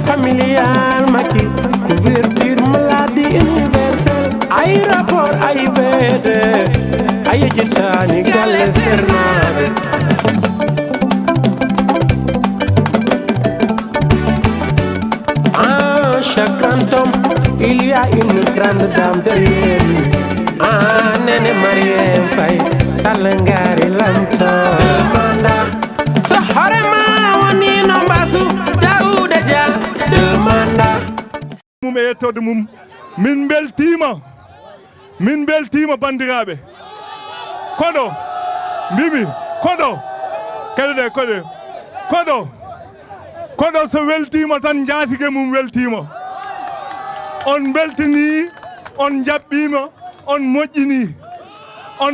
Familial Macky, couverture maladie universelle, ay rapport ay BD, ay jitani galle sernabe. En chaque canton, il y a une grande dame derrière lui. Ah, Néné Marième Faye, Salengari Lanta. Demanda, so horema woni no basu, Daouda Dia. Demanda. Mum e yettode mum, min beltima bandiraɓe. Koɗo, mbimi, koɗo, kede koɗo so weltima tan jaatige mum weltima. On beltini, on jaɓɓima, on moƴƴini, on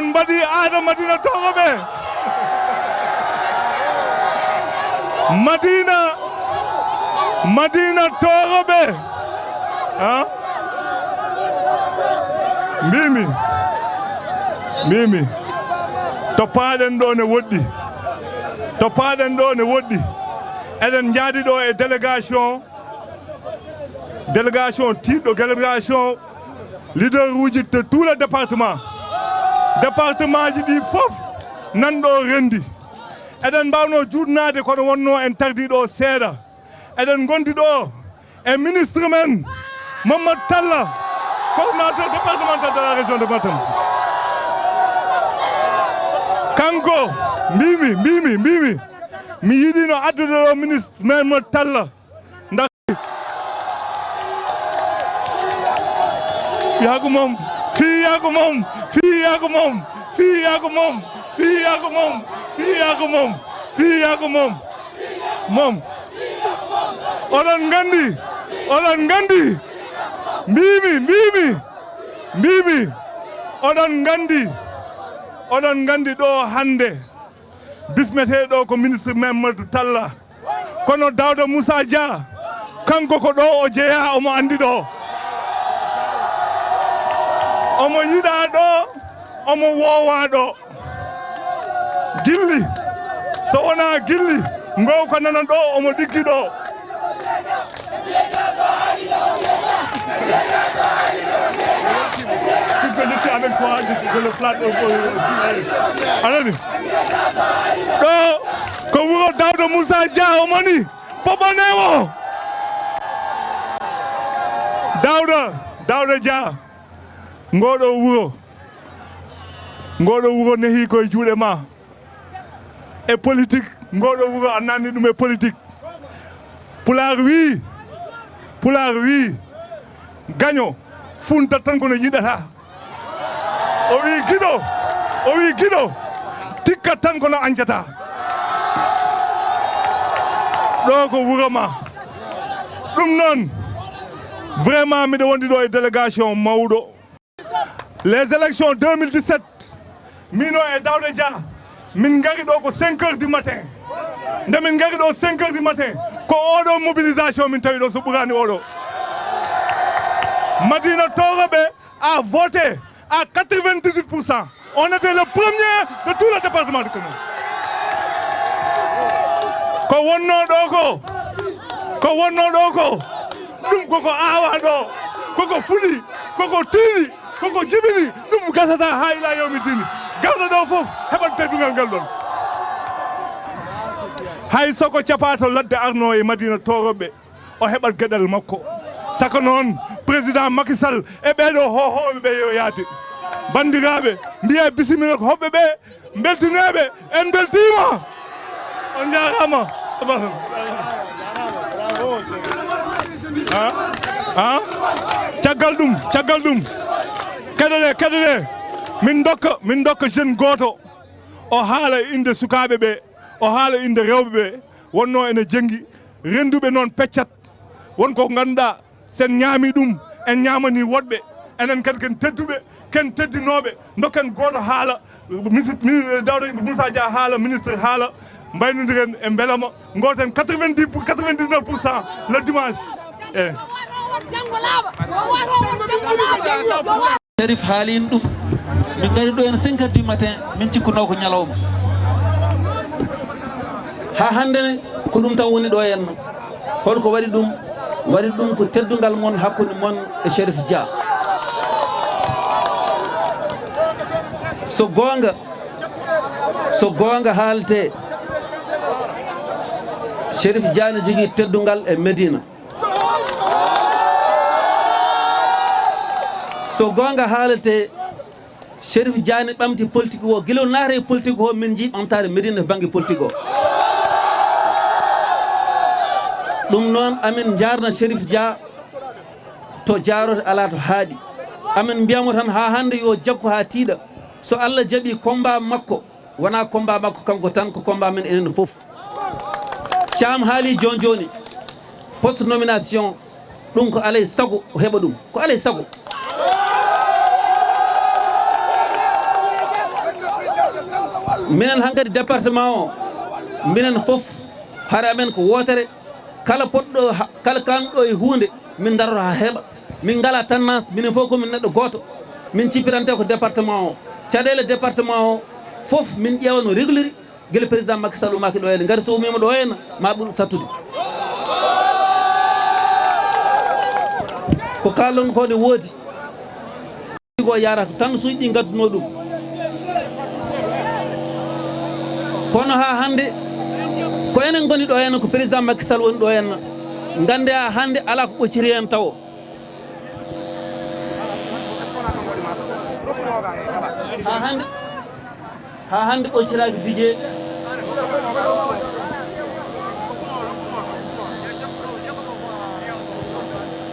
mbaɗi aada Madina Togoɓe. Madina Togoɓe. Ha? Mbimi. Toppaɗen ɗo ne woɗɗi. Eɗen jaadi ɗo e délégation tiɗɗo délégation leader uji de tout le département ji ɗi fof nanɗo rendi. Eɗen mbawno juutnade kono wonno en tardi ɗo seeɗa. Eɗen gondi ɗo e ministre men Mamadou Talla, coordinateur départemental de la région de Matam. Kanko mbimi mi yiɗino addude ɗo ministre men Mamadou Talla ndak yagumom mom oɗon gandi mbimi oɗon gandi ɗo hande bismeteɗo ko ministre Mamadou Talla kono Daouda Moussa Dia kanko ko ɗo o jeeya omo andi ɗo omo yiɗa ɗo omo wowa ɗo gilli so wona gilli ngow ko nana ɗo omo ɗiggi ɗo avec toi de le plat anani ɗo ko wuro Daouda Moussa Dia o mani poɓanewo Daouda Dia ngoɗo wuro nehi koye juuɗe ma e politique ngoɗo wuro a nanni ɗum e politique Pulaar wi gaño funtat tan kono yiɗata o wi giɗo tikkat tan kono añjata ɗo ko wuro ma ɗum noon vraiment miɗo wondi ɗo e délégation mawɗo les élections 2017 mino e Daouda Dia min gari ɗo ko 5 heures du matin nde min gari ɗo 5 heures du matin ko oɗo mobilisation min tawi ɗo so ɓurani oɗo Madina Togoɓe a voté à 98%. On était le premier de tout le département de Kano. Ko wonno ɗo ko ɗum koko awa ɗo koko fuɗi koko tiiɗi koko jibini ɗum gasata ha ila yawmi dini garɗo ɗo fof heɓat teddugal ngal ɗon hay soko capato ladde arno e Madina Togoɓe o heɓat gueɗal makko saka noon président Macky Sall e ɓeɗo hohoɓe ɓe yo yaade bandiraɓe mbiya bisimilla ko hoɓɓe ɓe beltineɓe en beltima on jarama caggal ɗum keɗeɗe min dokka jeune goto o haala inde sukaɓe ɓe o haala inde rewɓe ɓe wonno ene janggi renduɓe noon peccat wonko ganduɗa sen ñaami ɗum en ñamani woɗɓe enen kadi ken tedduɓe ken teddinoɓe dokken goto haala Daouda Moussa Dia haala ministre haala mbaynodiren e beelama goten 99% le dimanche Sherif haalin ɗum min gari ɗo en 5 heures du matin min cikkuno ko ñalawma ha hande ko ɗum tan woni ɗo henno holko waɗi ɗum ko teddugal mon hakkude mon e Sherif Dia so gonga haalte Sherif Dia ne jogui teddugal e Medina so gonga haalte Sherif Dia ne ɓamti politique o guila naate politique o min jii ɓamtare Medina banggue politique o ɗum noon amin jarna Sherif Dia to jarote ala to haaɗi amin mbiyamo tan ha hande yo jaggu ha tiiɗa so Allah jaaɓi combat makko wona combat makko kanko tan ko combat men enen foof Thiam haali joni poste nomination ɗum ko alay sago o heɓa ɗum ko alay sago minen hankkadi département o minen foof haare amen ko wotere kala poɗɗo kala kanɗo e hunde min daroto ha heeɓa min ngala tendance minen fof komin neɗɗo goto min cippirante ko département o caɗele département o foof min ƴeewa no régulier guila président Macky Sall umaki ɗo henne gari so umima ɗo henna ma ɓuur sattude ko kallon ko ne woodi ko yarata tan suuji ɗi gadduno ɗum kono ha hande ko enen goni ɗo henna ko président Macky Sall woni ɗo henna gande ha hande ala ko ɓocciri hen taw ha hande ɓocciraki bidje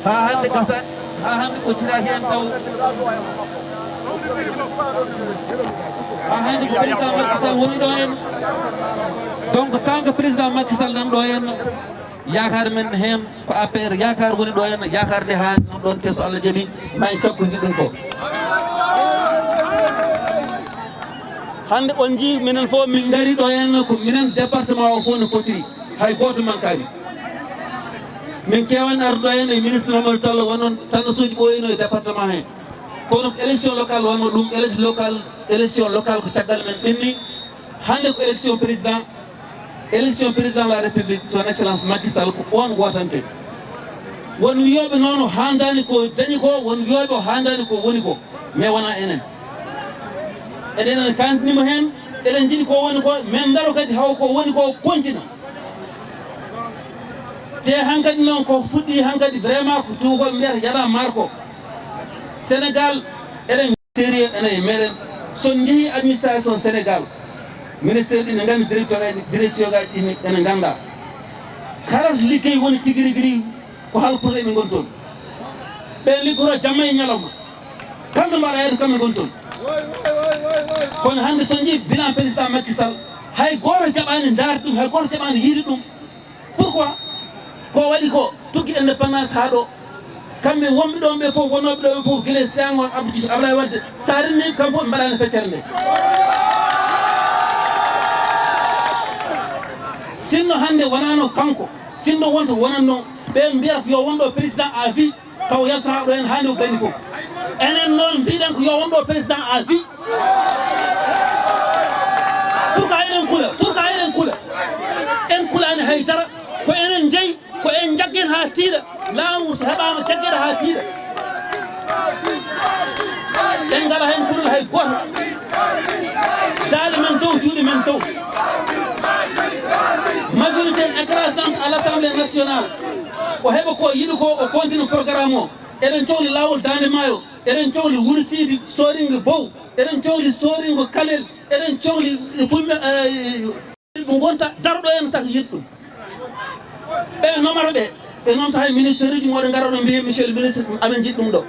ha hande ɓocciraki hen taw ha hande ko président Macky Sall woni ɗo henna donc tant que président Macky Sall nan ɗo henna yakar men hen ko APR yakar woni ɗo henna yakar nde ha non ɗon teso Allah jaaɓi ma en kanko jiɗɗum ko hande on jii minen fof min gari ɗo henna ko minen département o fof no fotiri hay goto mankani min kewani arde ɗo henna e ministre Mamadou Tallo wonon tendance uji ɓoyino e département he kono ko élection locale wonno ɗum élection locale ko caggal men ɓenni hande ko élection président de la république son excellence Macky Sall ko on wotante won wiyoɓe noon o handani ko dañi ko won wiyoɓe o handani ko woni ko mais wona enen eɗenen kantinima hen eɗen jiiɗi ko woni ko min daro kadi haw ko woni ko continue te hankkadi noon ko fuɗɗi hankkadi vraiment ko tuukoɓe mbiyata yaɗa marko Sénégal eɗen sérieux enen e meɗen son jeehi administration Sénégal ministére ɗi ne gandi direction gaji ɗi ene ganda kala liggey woni tigui rigui ko halpurde ɓe gon toon ɓen liggoro jamma e ñalawma kalno mbaɗa yeeto kamɓe gon toon kono hande so jii bilan président Macky Sall hay goto jaɓani darde ɗum hay goto jaɓani yiide ɗum pourquoi ko waɗi ko tugui indépendance ha ɗo kamɓe wonɓe ɗon ɓe fof wonoɓe ɗo ɓe fof guila Senghor Abdoulaye Wade sa renni kam fof ɓe mbaɗani feccere nde sinno hande wonano kanko sinno wonto wonanno ɓen mbiyata ko yo wonɗo président à vie taw yaltata ɗo hen hani o gandi fof enen noon mbiɗen ko yo wonɗo président à vie pourquoi eɗen kula en kulani haydara ko enen jeeyi ko en jaggen ha tiiɗa laamu so heɓama jaggueɗa ha tiiɗa en ngala hen kulal hay goto daali men dow juuɗe men dow majorité écrasante à l'Assemblée nationale ko heɓa ko yiɗi ko o continue programme o eɗen cohli lawol Dande Maayo eɗen cohli Wouro Sidi soringo Bow eɗen cohli soringo Kalel eɗen cohli fulɓe ɗum gonta daroɗo en saka yiɗi ɗum ɓe nomata ɓe nomta hay ministére uji moɗo gara ɗo mbiye monsieur le ministre amen jiɗi ɗum ɗo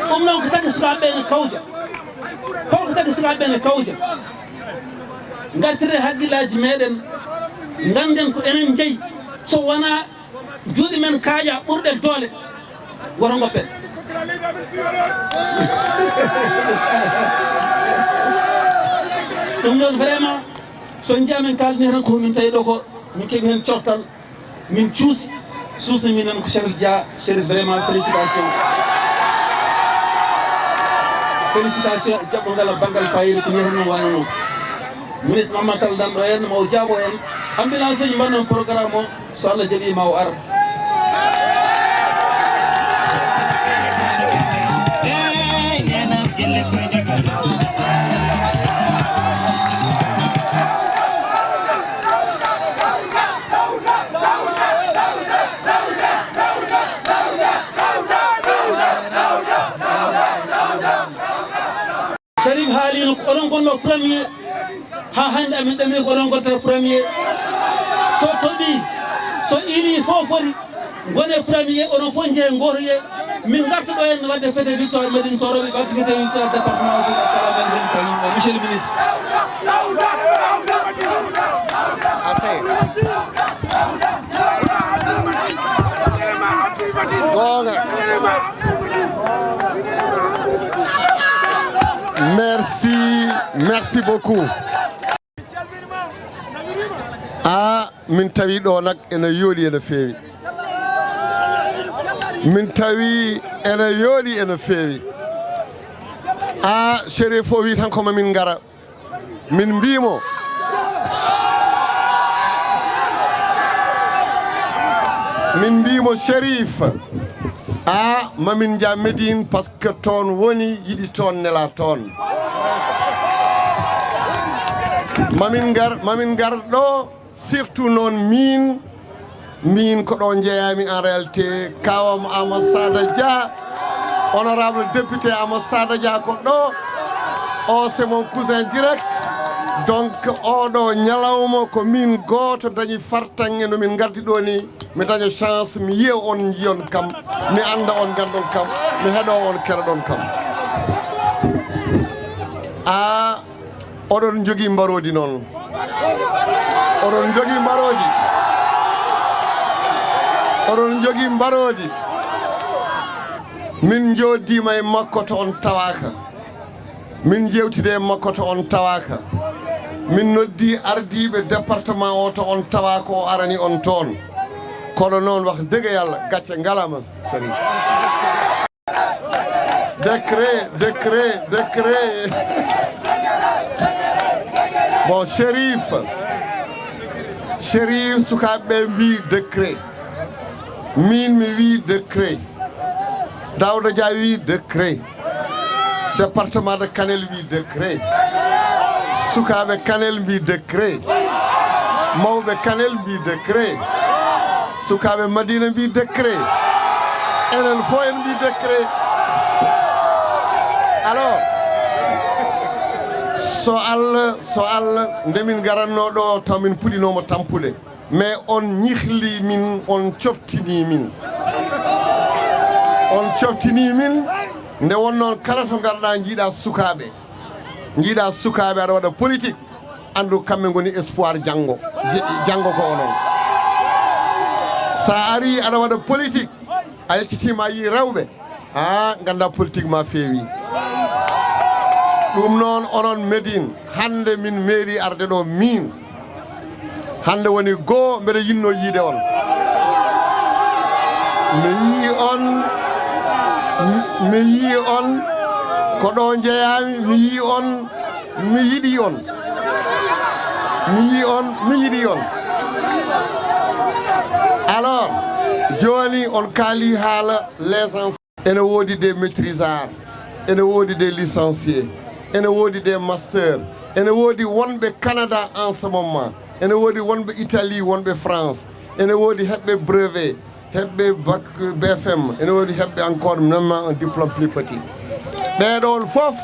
ɗum noon ko tagui sukaɓeɓe ne kawja holko tagui sukaɓeɓe ne kawja gartire haqqillaji meɗen ganden ko enen jeeyi so wona juuɗe men kaaƴa ɓurɗen doole woto goppen ɗum ɗon vraiment so jii amen kaldini tan ko min tawi ɗo ko min keeɓi hen cortal min cuusi suusno minen ko Chérif Dia Chérif vraiment félicitations jaɓɓo ngal banggal fayida ko wiyata noon wayno noon ministre Mamadou Tall dan ɗo henna ma o jaabo hen ambulance uji mbannon programme o so Allah jaaɓi ma o ara Sharif haalino ko oɗon gonno premier ha hande amin ɗami ko oɗon gottata premier so toɓi so ili fof foti gone premier oɗon fof jeeye goroye min garta ɗo hen wadde fete victoire Médine Toroɓe wadde fete victoire département o assalamu aleykum salam monsieur le ministre Merci beaucoup. Min tawi ɗo nak ene yooli ene feewi. Min tawi ene yooli ene feewi. Chérif o wi tan ko mamin ngara. Min mbimo Chérif mamin ja Médine par ce que toon woni yiɗi toon nela toon. Mamin gar ɗo surtout noon min ko ɗo jeeyami en réalité kawam Amadou Sada Dia honorable député Amadou Sada Dia ko ɗo o c'est mon cousin direct donc oɗo ñalawma ko min goto dañi fartange no min gardi ɗo ni mi daña chance mi yiya on jiyon kam mi anda on gandon kam mi heeɗo on keɗoɗon kam oɗon jogui mbarodi noon oɗon jogui mbarodi min joddima e makko to on tawaka min jewtide e makko to on tawaka min noddi ardiɓe département o to on tawaka o arani on toon kono noon wax dëgg yàlla gàcce ngalama Chérif décret bon Chérif sukaɓe mbi décret min mi wi décret Daouda Dia wi décret département de Kanel wi décret sukaɓe Kanel mbi décret mawɓe Kanel mbi décret sukaɓe Madina mbi décret enen fof en mbi décret alors so Allah ndemin garanno ɗo taw min puɗɗinomo tampude mais on ñihli min on coftini min nde wonnoon kala to garɗa jiiɗa sukaɓe aɗa waɗa politique andu kamɓe goni espoir janggo ko onon sa ari aɗa waɗa politique a yeccitima yi rewɓe ganda politique ma feewi ɗum noon onon Médine hande min mairie arde ɗo min hande woni goo mbeɗa yinno yiide on mi yi on ko ɗo jeeyami mi yiɗi on alors joni on kaali haala les ene woodi des maîtrisards ene woodi des licenciés ene woodi des masters ene woodi wonɓe Canada en ce moment ene woodi wonɓe Italie wonɓe France ene woodi heɓɓe brevet heɓɓe bac BFM ene woodi heɓɓe encore même un diplôme plus petit ɓeɗon fof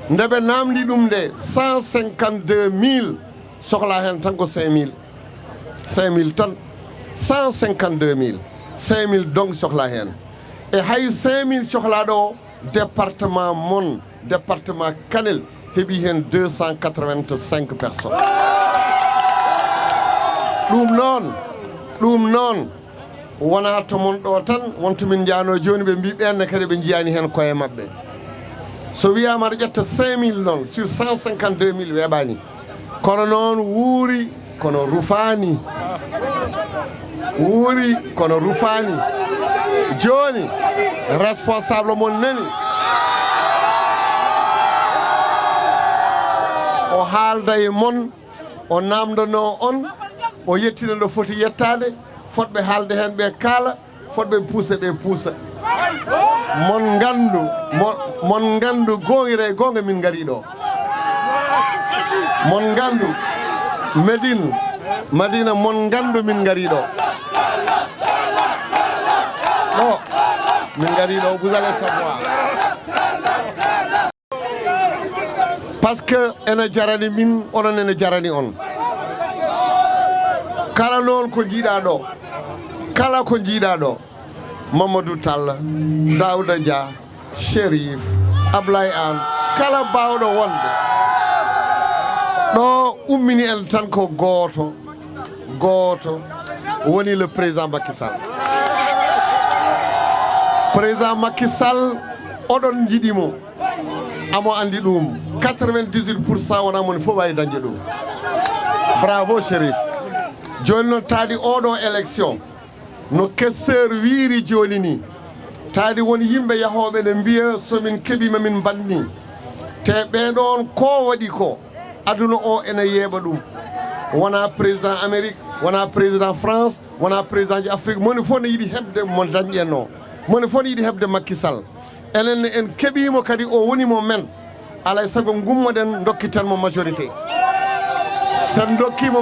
nde ɓe namdi ɗum nde 152 000 sohla hen tan ko 5 000 tan 152 000 5 000 donc sohla hen e hay 5 000 sohlaɗo département département Kanel heeɓi hen 285 personnes ɗum noon wona to mon ɗo tan wonto min jano joni ɓe mbi ɓenne kadi ɓe jiyani hen koye mabɓe so wiyama aɗa ƴetta 5 000 noon sur 152 000 weeɓani kono noon wuuri kono rufani wuuri kono rufani joni responsable mon nani o haalda e mon o namdono on o yettina ɗo foti yettade fotɓe haalde hen ɓe kaala fotɓe puusa ɓe puusa mon gandu gongire e gonga min gari ɗo mon gandu Madina mon gandu min gari ɗo min gari ɗo vous allez savoir parce que ene jarani min onon ene jarani on kala noon ko jiiɗa ɗo kala ko jiiɗa ɗo Mamadou Talla Daouda Dia Chérif Ablaye An kala bawɗo wonde ɗo ummini en tan ko gooto woni le président Macky Sall président Macky Sall oɗon jiɗimo amo andi ɗum 98% wona moni fof wawi dañde ɗum bravo Chérif joni noon taadi oɗo élection no questeur wiiri joni ni taadi woni yimɓe yahoɓe ne mbiya somin keeɓima min banni te ɓeɗon ko waɗi ko aduna o ene yeeɓa ɗum wona président Amérique wona président France wona président ji Afrique moni fof ne yiiɗi heɓde mo dañƴi en o moni fof ne yiiɗi heɓde Macky Sall enen en keeɓimo kadi o wonimo men alay saago gummoɗen dokkitenmo majorité sen dokkimo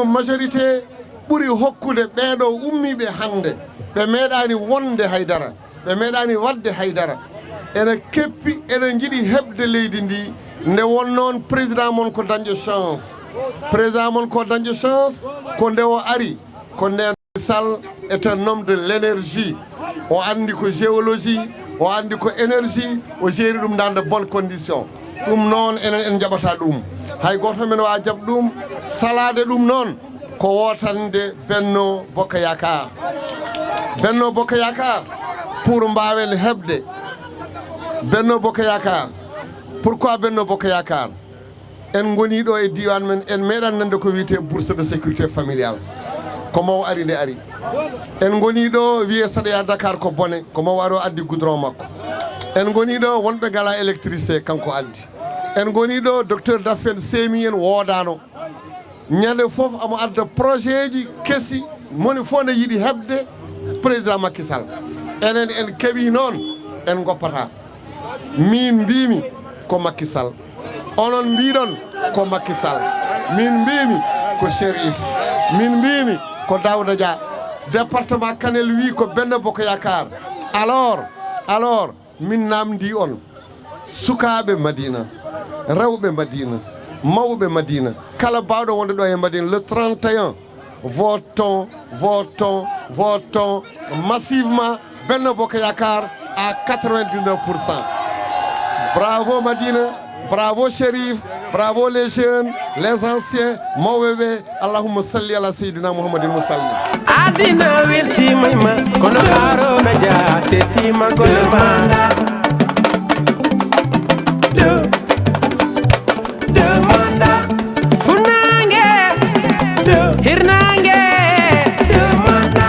majorité ɓuuri hokkude ɓeeɗo ummiɓe hannde ɓe meeɗani wonde haydara ɓe meeɗani wadde haydara ene keppi ene jiiɗi heɓde leydi ndi nde wonnoon président mon ko dañƴo chance ko nde o ari ko nden Sall est un homme de l'énergie o andi ko géologie o andi ko énergie o jeeri ɗum dans de bonnes conditions ɗum noon enen en jaɓata ɗum hay goto men wawa jaɓ ɗum salade ɗum noon ko wotande Benno Bokk Yakaar pour mbawen heɓde Benno Bokk Yakaar pourquoi Benno Bokk Yakaar en goni ɗo e diwan men en meeɗan nande ko wiyete bourse de sécurité familiale ko maw ari nde ari en goni ɗo wiye saɗoya Dakar ko bone ko maw ari o addi goudron makko en goni ɗo wonɓe ngala électricité kanko addi en goni ɗo docteur Daffen seemi en woodano ñande fof amo adda projet ji kesi moni fof ne yiiɗi heɓde président Macky Sall enen en keeɓi noon en goppata min mbimi ko Macky Sall onon mbiɗon ko Macky Sall min mbimi ko Chérif min mbimi ko Daouda Dia département Kanel wi ko Benno Bokk Yakaar alors min namdi on sukaɓe Madina rewɓe Madina mawɓe Madina kala bawɗo wonde ɗo e Madina le 31 votons massivement Benno Bokk Yakaar à 99%. Bravo Madina, bravo Chérif, bravo les jeunes, les anciens, mawɓeɓe, allahumma salli ala sayyidina Muhammadin musallim. Adina weltima ma kono Haruna Dia settima golle manda. Demanda funange hirnange demanda.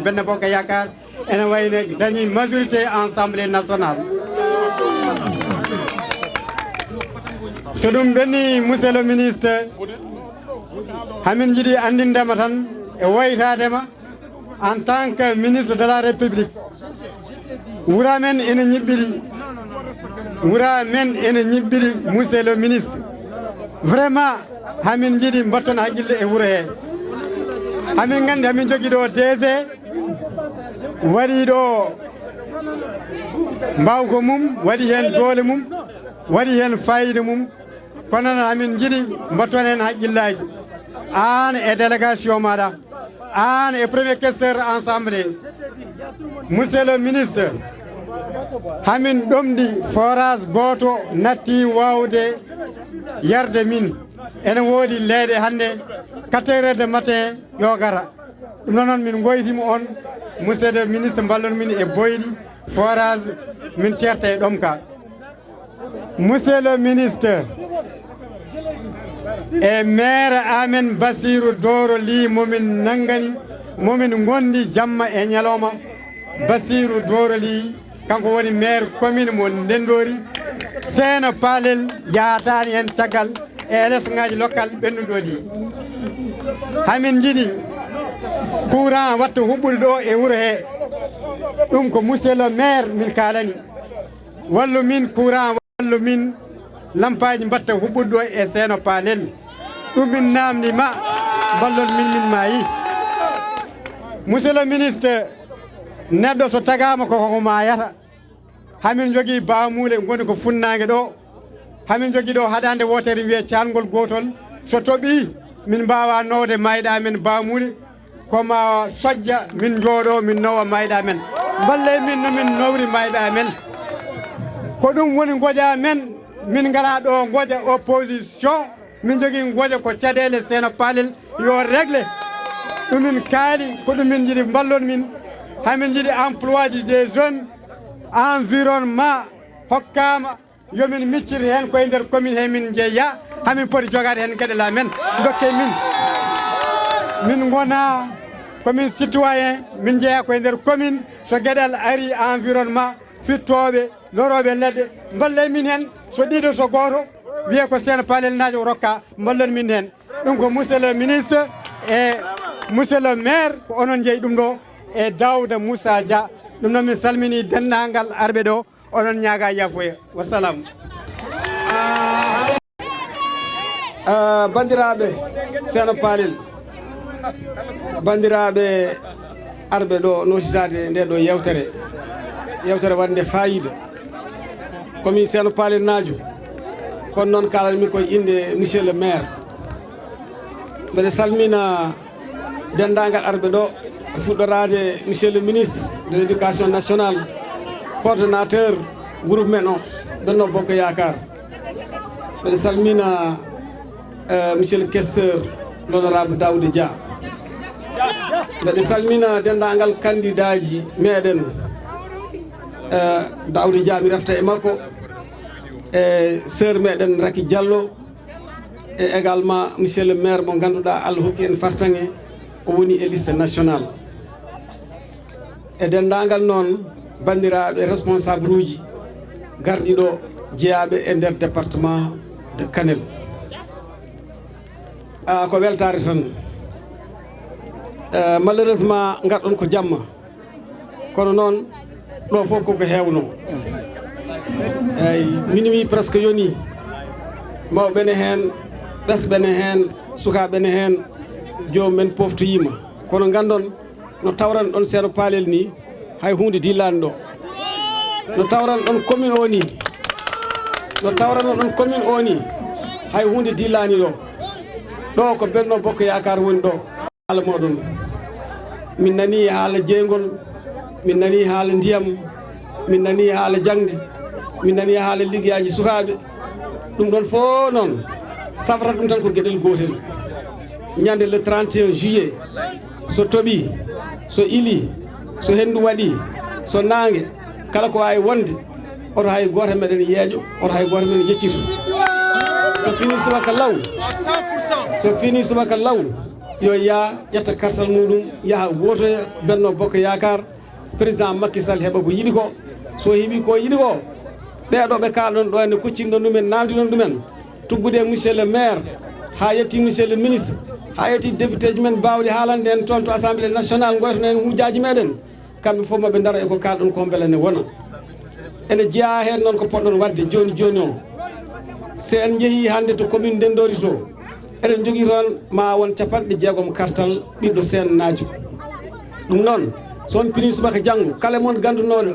Benno Bokk Yakaar ene wayne dañi majorité assemblée nationale. So ɗum ɓenni monsieur le ministre hamin jiiɗi andindema tan e woytadema en tant que ministre de la république wura men ene ñiɓɓiri monsieur le ministre vraiment hamin jiiɗi mbatton haqqille e wuuro he hamin gandi hamin jogui ɗo DG waɗi ɗo mbawko mum waɗi hen doole mum waɗi hen fayida mum kono noon hamin jiiɗi mbatton hen haqqillaji an e délégation maɗa an e premier questeur assemblée monsieur le ministre hamin ɗomɗi forage goto natti wawde yarde min ene woodi leeɗe hannde 4 heures de matin yo gara ɗum noon min goytimo on monsieur le ministre mballon min e boyɗi forage min certa e ɗom ka monsieur le ministre e maire amen Basirou Doro Ly momin nangani momin gondi jamma e ñalawma Basirou Doro Ly kanko woni maire commune mo Ndendori Seeno Palel yaatani hen caggal e élection ngaji local ɓennuɗoɗi hamin jiiɗi courant watta huɓɓude ɗo e wuuro he ɗum ko monsieur le maire min kalani wallu min courant wallu min lampaji mbatta huɓɓude ɗo e Seeno Palel ɗum min namdima ballon min maayi monsieur le ministre neɗɗo so tagama koko mayata hamin jogui bamule goni ko funnague ɗo hamin jogui ɗo haɗande wotere wiye calgol gotol so tooɓi min mbawa nowde mayɗa men bamule koma sojja min jooɗo min nowa mayɗa men balle min nomin nowri mayɗa men ko ɗum woni goƴa men min ngala ɗo goƴa opposition min jogui goƴa ko caɗele Seeno Palel yo régle ɗumin kaali ko ɗumin jiiɗi ballon min hamin jiiɗi emploi ji des jeunes environnement hokkama yomin miccir hen koye nder commune he min jeeya hamin poti jogade hen gueɗela men dokke min gona komin citoyen min jeeya koye nder commune so gueɗal ari environnement fittoɓe loroɓe leɗɗe balle min hen so ɗiɗo so goto wiye ko Seeno Palel najo o rokka ballon min hen ɗum ko monsieur le ministre e monsieur le maire ko onon jeeyi ɗum ɗo e Daouda Moussa Dia ɗum noon min salmini dendagal arɓe ɗo onon ñaaga yafoya wassalamu bandiraɓe Seeno Palel bandiraɓe arɓe ɗo nositade nde ɗo yewtere wande fayida komin Seeno Palel najo kono noon kalanmi koye inde monsieur le maire mbeɗa salmina dendagal arɓe ɗo fuɗɗorade monsieur le ministre de l'éducation nationale coordonnateur groupe men o Benno Bokk Yakar mbeɗa salmina monsieur le questeur l'honorable Daouda Dia mbeɗa salmina dendagal candidat ji meɗen Daouda Dia mi refta e makko e sœur meɗen Raky Diallo e également monsieur le maire mo ganduɗa Allah hokki en fartange o woni e liste nationale e dendagal noon bandiraɓe responsable uji garɗi ɗo jeeyaɓe e nder département de Kanel ko weltare tan malheureusement garɗon ko jamma kono noon ɗo fof koko hewno eyyi minuit presque yoni mawɓene hen ɓesɓene hen sukaɓene hen jomumen poftoyima kono gandon no tawran ɗon Seeno Palel ni hay hunde dillani ɗo no tawran ɗon commune o ni no tawran ɗon commune o ni hay hunde dillani ɗo ko Benno Bokk Yakar woni ɗo haala moɗon min nani haala jeygol min nani haala ndiyam min nani haala jangde min nani haala liggueyaji sukaɓe ɗum ɗon fof noon safrata ɗum tan ko gueɗel gotel ñande le 31 juillet so tooɓi so ili so hendu waɗi so nangue kala ko wawi wonde oto hay goto meɗen yeeƴo oto hay goto meɗen yeccitu so fini subaka law so fini subaka law yo yaa ƴetta kartal muɗum yaaha wotoya Benno Bokk Yakar président Macky Sall heeɓa ko yiɗi ko so heeɓi ko yiɗi ko ɓeɗo ɓe kalɗon ɗo ene kuccinɗon ɗumen namdiɗon ɗumen tuggude monsieur le maire ha yetti monsieur le ministre ha yetti député ji men bawɗi haalande en toon to assemblée nationale goytono en huujaji meɗen kamɓe fof maɓe dara eko kalɗon ko beele ne wona ene jeeya hen noon ko poɗɗon wadde joni joni o so en jeehi hande to commune Ndendori to eɗen jogui toon ma won 60 kartal ɓiɗɗo sennajo ɗum noon son pini subaka janggo kala moon gandunoɗo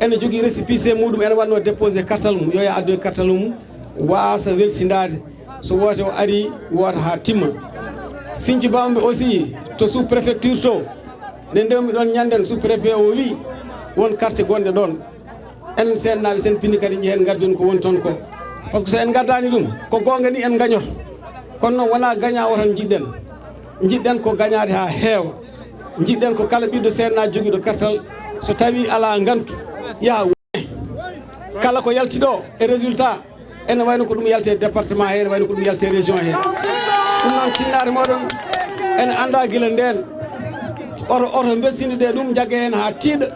ene jogui récépissé muɗum ene wanno déposé kartal mum yo ya addoye kartal mum wasa welsindade so wote o ari wota ha timma Sinthiou Bamɓe aussi to sous préfecture to nde ndewmi ɗon ñanden sous préfet o wi won carte gonɗe ɗon enen sennaɓe sen pindi kadi jehen gardon ko woni toon ko par ce que so en gardani ɗum ko gonga ni en gañoto kono noon wona gaña o tan jiɗɗen ko gañade ha heewa jiɗɗen ko kala ɓiɗɗo sennajo joguiɗo kartal so tawi ala gantu yaha kala ko yaltiɗo e résultat ene wayno ko ɗum yalte département he ene wayno ko ɗum yalte région he ɗum noon tinnare moɗon ene anda guila nden oto belsinde ɗe ɗum jagge hen ha tiiɗa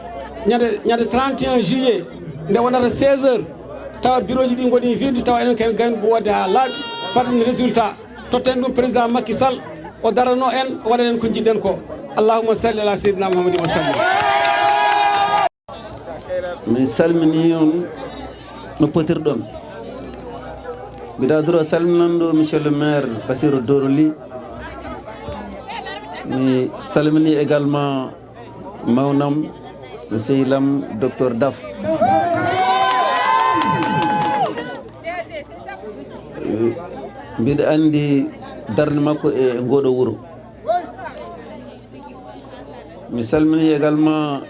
ñande 31 juillet nde wonata 16 heures tawa bureau ji ɗi goni vide tawa enen kayen gayno wodde ha laaɓi paɗen résultat totten ɗum président Macky Sall o darano en waɗa en ko jiɗɗen ko allahumma salli ala seydina mouhamadin wa sallim. mi salmini on no potirɗon mbiɗa duro salminanɗo monsieur le maire Bassirou Doroli mi salmini également mawnam no sehilam docteur Daf mbiɗa andi darde makko e ngoɗo wuuro mi salmini également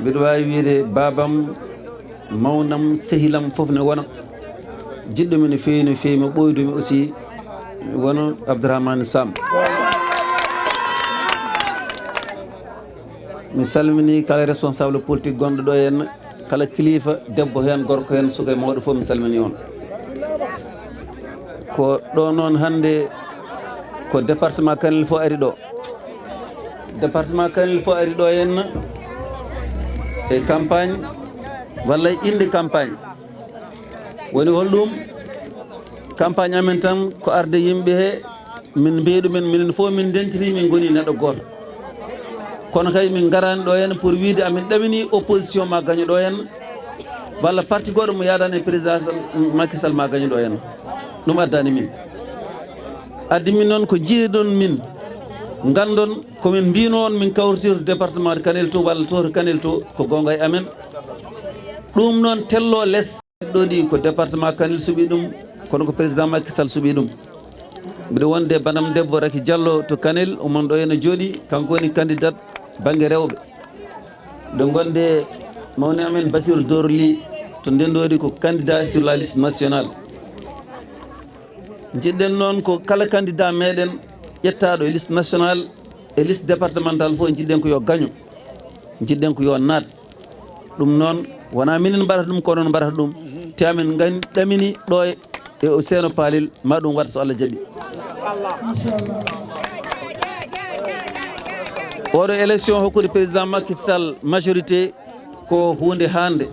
mbiɗa wawi wiide babam mawnam sehilam foof ne wona jiɗɗomi no fewi no fewi mi ɓoydumi aussi wono Abdourahmane Sam mi salmini kala responsable politique gonɗo ɗo henna kala kilifa debbo hen gorko hen suka e mawɗo fof mi salmini on ko ɗo noon hande ko département Kanel fo ari ɗo département Kanel fo ari ɗo henna e campagne walla inde campagne woni holɗum campagne amen tan ko arde yimɓe he min mbiɗumen minen fof min dentiri min goni neɗɗo goto kono kay min garani ɗo henna pour wiide amin ɗamini opposition ma gaño ɗo henna walla parti goɗo mo yadani e président Macky Sall ma gaño ɗo henna ɗum addani min addi min noon ko jiiɗon min gandon komin mbino on min kawritir département de Kanel to walla to Kanel to ko gonga e amen ɗum noon tello less ɗo ɗi ko département Kanel suuɓi ɗum kono ko président Macky Sall suuɓi ɗum mbiɗa wonde banam debbo Raky Diallo to Kanel omon ɗo ene jooɗi kanko woni candidat banggue rewɓe ɗo gonde mawni amen Bassirou Doroli to ndendoɗi ko candidat sur la liste nationale jiɗɗen noon ko kala candidat meɗen ƴettaɗo e liste nationale e liste départemental fof jiɗɗen ko yo gaño jiɗɗen ko yo naat ɗum noon wona minen mbaɗata ɗum kono noon mbaɗata ɗum te amen gani ɗamini ɗo e o seeno paalil ma ɗum waɗa so Allah jaaɓi oɗo élection hokkude président Macky Sall majorité ko hunde hande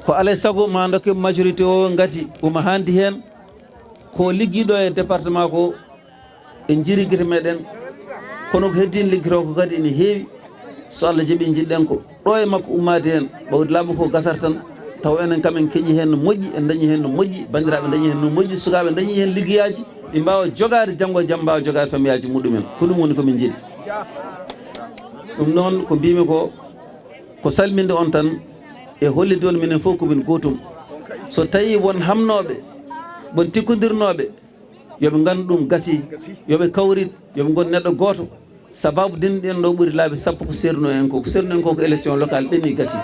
ko alay saago ma dokke majorité o gati omo handi hen ko ligguiɗo e département ko en jiri guite meɗen kono ko heddino ligguito ko kadi ene heewi so Allah jaaɓi jiɗɗen ko ɗo e makko ummade hen ɓawde laamu ko gasata tan taw enen kam en keeƴi hen no moƴƴi en dañi hen no moƴƴi bandiraɓe dañi hen no moƴƴi sukaɓe dañi hen liggueyaji ɗi mbawa jogade janggo e jaam mbawa jogade famille muɗumen ko ɗum woni komin jiiɗi ɗum noon ko mbimi ko salminde on tan e hollide on minen fof komin gotum so tawi won hamnoɓe won tikkodirnoɓe yoɓe gandu ɗum gasi yoɓe kawrit yoɓe gon neɗɗo goto sababu dinɗen ɗo ɓuuri laabi sappo ko serno en ko serno en ko élection locale ɗemi gasi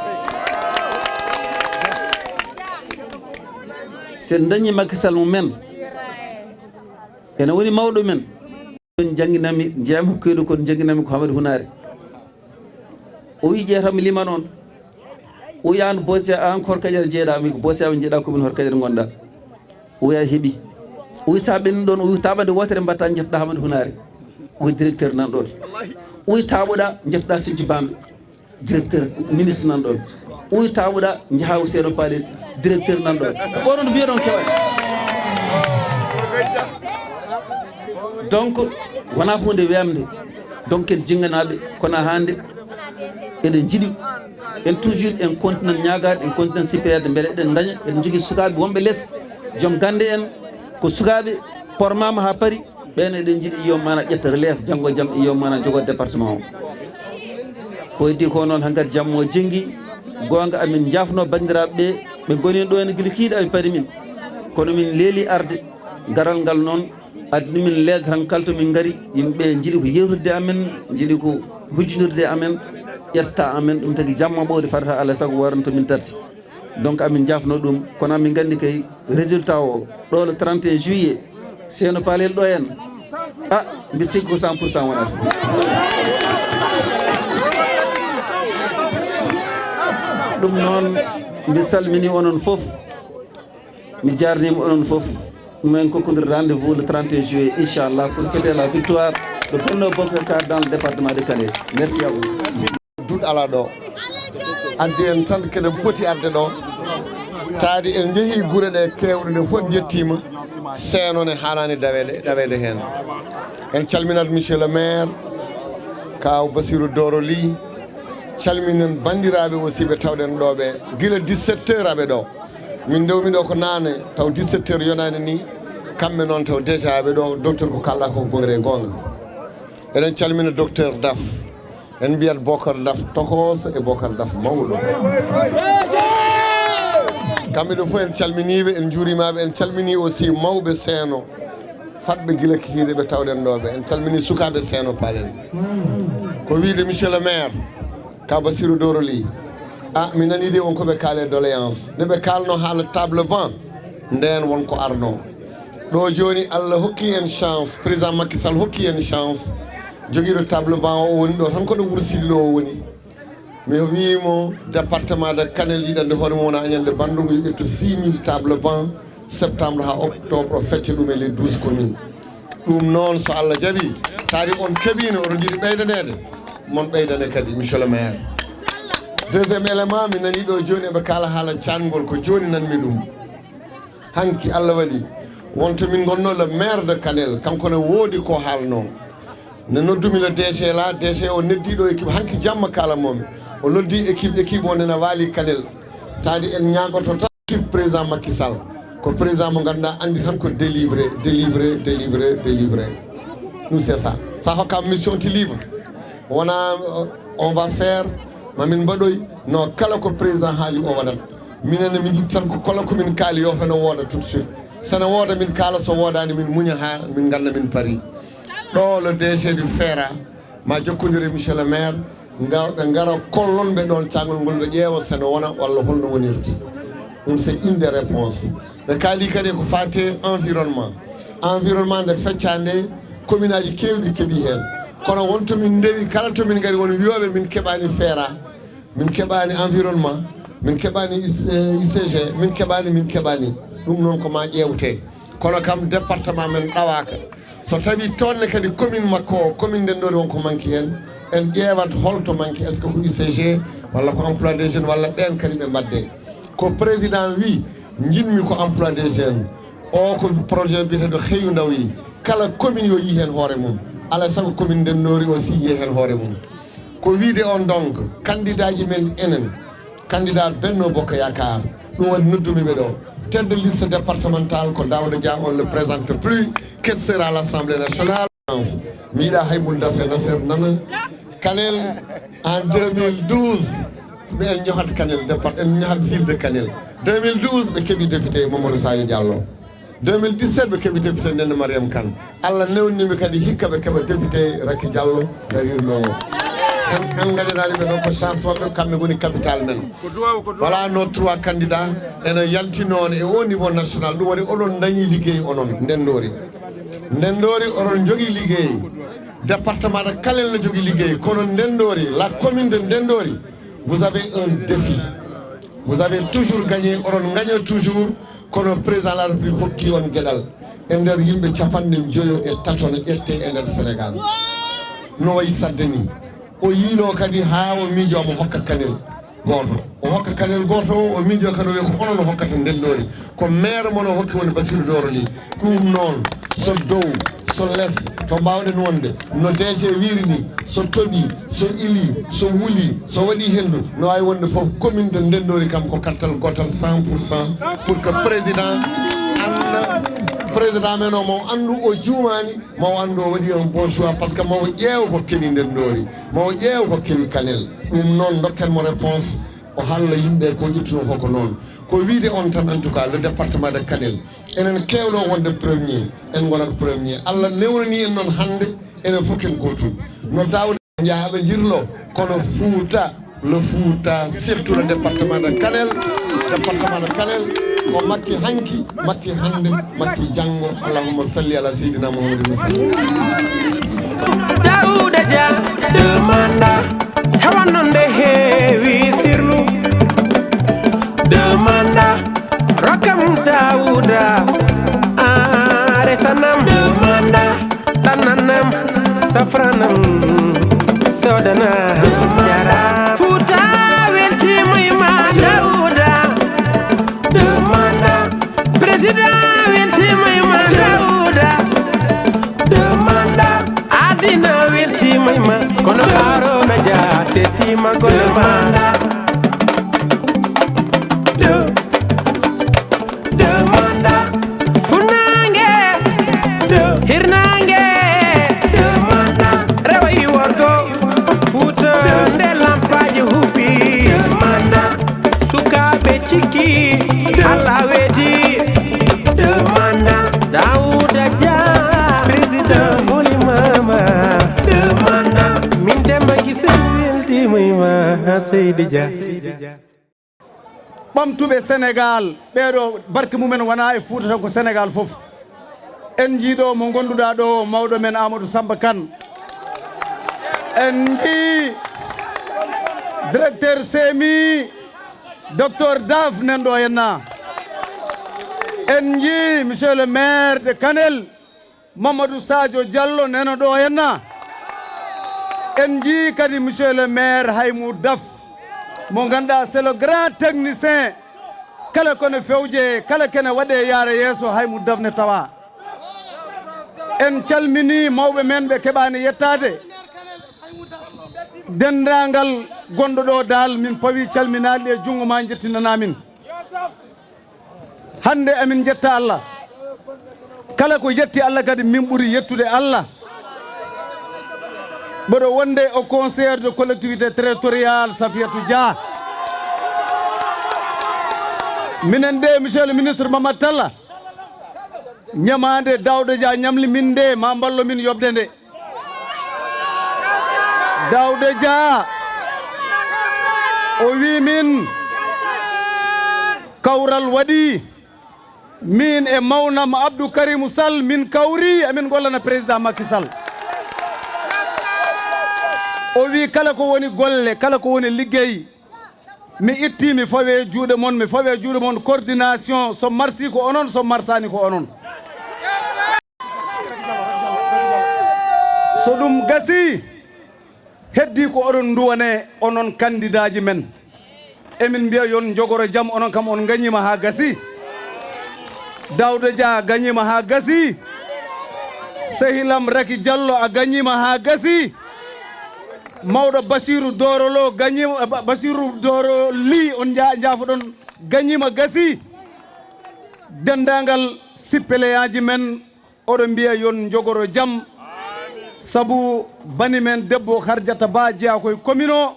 sen dañi Macky Sall mo men ene woni mawɗo men on jangginami jeeyam hokkoyɗo kon jangginami ko Hamadou Hunare o wi ƴeetami liman on o wi an Bosse an ko Horkadiere jeeɗami ko Bosse aɓe jeeɗa commune Horkadiere gonɗa o wiya heeɓi o wi sa ɓenni ɗon o wi taɓande wotere mbatta jettoɗa Hamadou Hunare o wi directeur nan ɗon o wi taɓoɗa jettoɗa Sinthiou Bamɓe directeur ministre nan ɗon o wi taɓoɗa jaaha Seeɗo Palel directeur nan ɗon oɗon mbiya ɗon kewaɗ donc wona hunde wemde donc en jingganaɓe kono hande eɗen jiiɗi en toujours en continue ñagade en continue sippeyade beele eɗen daña eɗen jogui sukaɓe wonɓe less joom gande en ko sukaɓe pormama ha paari ɓen eɗen jiiɗi yom mana ƴetta relève janggo e jaam yom mana jogo département o ko heddi ko noon hankkadi jammo jengui gonga amin jafno bandiraɓe ɓe goni ɗo ene guila kiiɗa ɓe paari min kono min leeli arde garal ngal noon addi min leeg tan kalto min gari yimɓe jiiɗi ko yewturde amen jiiɗi ko hujjinirde amen ƴetta amen ɗum tagui jamma ɓowde fadata alay saago waranto min tardi donc amin jafno ɗum kono amin gandi kay résultat o ɗo le 31 juillet Seeno Palel ɗo en mbiɗa sikki ko 100% wonata ɗum noon mi salmini onon fof mi jarnima onon fof min kokkodir rendez-vous le 31 juillet inchallah pour fêter la victoire de Benno Bokk Yakaar dans le département de Kanel. Merci à vous. Dut ala ɗo addi en tan kene poti arde ɗo taadi en jeehi gure ɗe kewɗe nde fof jettima seeno ne hanani dawede hen en calminat monsieur le maire kaw Basirou Doro Ly calminen bandiraɓe aussi ɓe tawɗen ɗo ɓe guila 17 heures aɓe ɗo min dewmi ɗo ko nane taw 17 heures yonani ni kamɓe noon taw déjà aɓe ɗo docteur ko kalɗa ko gongre gonga eɗen calmina docteur Daf en mbiyat Bocar Daf tokoso e Bocar Daf mawɗo kamɓe ɗo fof en calminiɓe en juurimaɓe en calmini aussi mawɓe seeno fatɓe guila kikiɗe ɓe tawɗen ɗoɓe en calmini sukaɓe seeno palen ko wiide monsieur le maire ka Basirou Doro Ly mi nani de wonko ɓe kaale doléance nde ɓe kalno haala table banc nden wonko arno ɗo joni Allah hokki en chance président Macky Sall hokki en chance joguiɗo table banc o woni ɗo tan koɗo Wourossily o woni mi wimo département de Kanel yiɗande hoore mum wona añande bandungo yo ƴetto 6000 table banc septembre ha octobre o fecce ɗum e les 12 communes ɗum noon so Allah jaaɓi taari on keeɓino oɗon jiiɗi ɓeydanede mon ɓeydane kadi monsieur le maire deuxiéme élément mi nani ɗo joni eɓe kaala haala cangol ko joni nanmi ɗum hanki Allah waɗi wonto min gonno le maire de Kanel kanko ne woodi ko haalno ne noddumi le DG la DG o noddiɗo équipe hanki jamma kalamomi o noddi équipe o nena waali Kanel taadi en ñagoto tan équipe président Macky Sall ko président mo ganduɗa andi tan ko délivré nous c'est ça sa hokkama mission ti livre wona on va faire mamin mbaɗoy non kala ko président haali o waɗat minenne min jiɗi tan ko kala komin kaali yo hono wooda tout de suite sene wooda min kaala so woodani min muña ha min ganda min paari ɗo le DG du FERA ma jokkodire monsieur le maire ɓe gara kollonɓe ɗon cagol ngol ɓe ƴeewa sene wona walla holno wonirti ɗum c'est une des réponses ɓe kaali kadi ko fate environnement nde fecca nde commune aji kewɗi keeɓi hen kono wonto min ndewi kala to min gari won wiyoɓe min keɓani FERA min keɓani environnement min keɓani UCG min keɓani ɗum noon ko ma ƴewte kono kam département men ɗawaka so tawi tonne kadi commune makko o commune Ndendori wonko manque hen en ƴeewat holto manque est ce que ko UCG walla ko emploi des jeunes walla ɓen kadi ɓe mbadde ko président wi jinmi ko emploi des jeunes o ko projet biyeteɗo Xeyu Ndaw yi kala commune yo yi hen hoore mum ala sago commune Ndendori aussi yi hen hoore mum ko wiide on donc candidat ji men enen candidat Benno Bokk Yakaar ɗum waɗi noddumiɓe ɗo tête de liste départementale ko Daouda Dia on le présente plus que sera l'Assemblée nationale mi yiɗa hayɓul dafe nafer nana Kanel en 2012 ɓe en ñohat Kanel en ñohat ville de Kanel 2012 ɓe keeɓi député Mamadou Sadio Diallo 2017 ɓe keeɓi député Nene Mariame Kane Allah newnimi kadi hikka ɓe keeɓa député Raky Diallo garirno en gaɗirani ɓe ɗon ko chance maɓɓe kamɓe goni capital men voilà nos 3 candidats ene yalti noon e au niveau national ɗum waɗi oɗon dañi ligguey onon Ndendori oɗon jogui ligguey département de Kanel ne jogui ligguey kono Ndendori la commune de Ndendori vous avez un défi vous avez toujours gagné oɗon gagné toujours kono président de la république hokki on gueɗal e nder yimɓe 53 ne ƴette e nder Sénégal no wayi sadde ni o yiino kadi ha o miijo mo hokka Kanel goto o hokka Kanel goto o miijo kadi o wi ko onon hokkata Ndendori ko maire mono hokki woni Basirou Doro Ly ɗum noon so dow so less to mbawɗen wonde no DG wiiri ni so toɓi so ili so wuuli so waɗi hendu no wawi wonde foof commune de Ndendori kam ko kartal gotal 100% pour que président anda président men o maw andu o juumani maw andu o waɗi un bon choix par ce que mawo ƴeewa ko keeɓi Ndendori mawo ƴeewa ko keeɓi Kanel ɗum noon dokken mo réponse o halla yimɓe ko ƴettuno koko noon ko wiide on tan en tout cas le département de Kanel enen kewno wonde premier en gonat premier Allah newnani en noon hande enen fof ken gotum no Daouda jaaɓe jirlo kono le Fouta surtout le département de Kanel ko makki hanki makki hande makki janggo allahumma salli ala sayyidina Muhammadin Daouda Dia demanda tawanno nde heewi sirlu sodana jara futa welti mayma Dawda demanda president welti mayma Dawda demanda adina welti mayma kono Haruna Dia setima golemanda demanda funange hirnange demanda rewayi worgo futa nde lampaji hupi demanda sukaɓe cikki Allah wedi demanda Dawda Dia président holi mama demanda min demba gisen welti mayma Seydi Dia ɓamtuɓe Sénégal ɓeɗo barke mumen wona e Fouta tan ko Sénégal fof en jiiɗo mo gonduɗa ɗo mawɗo men Amadou Samba Kane en jii directeur CMI docteur Daf nan ɗo henna en jii monsieur le maire de Kanel Mamadou Sadio Diallo neno ɗo henna en jii kadi monsieur le maire Haymou Daf mo ganduɗa c'est le grand technicien kala kono fewje kala kene waɗe yaara yeeso Haymou Daf ne tawa en calmini mawɓe men ɓe keɓani yettade dendagal gonɗo ɗo dal min pawi calminali e jungo ma jettinanamin hande amin jetta Allah kala ko yetti Allah kadi min ɓuuri yettude Allah mboɗo wonde au conseil de collectivité territoriale Safiatou Dia minen de monsieur le ministre Mamadou Talla ñamade Dawda Dia ñamli min de ma ballo min yobde nde Dawda Dia o wi min kawral waɗi min e mawnam Abdou Karimou Sall min kawri amin gollana président Macky Sall o wi kala ko woni golle kala ko woni liggey mi itti mi fawe juuɗe mon mi fawe juuɗe mon coordination so marsi ko onon so marsani ko onon so ɗum gasi heddi ko oɗon duwane onon candidat ji men emin mbiya yon jogoro jaam onon kam on gañima ha gasi Dawda Dia gañima ha gasi Sehilam Raki Diallo a gañima ha gasi mawɗo Basirou Dorolo gañima Basirou Doro Ly on jaafoɗon gañima gasi dendagal sippeleyaji men oɗo mbiya yon jogoro jaam sabu bani men debbo Hardiata Ba jeeya koye commune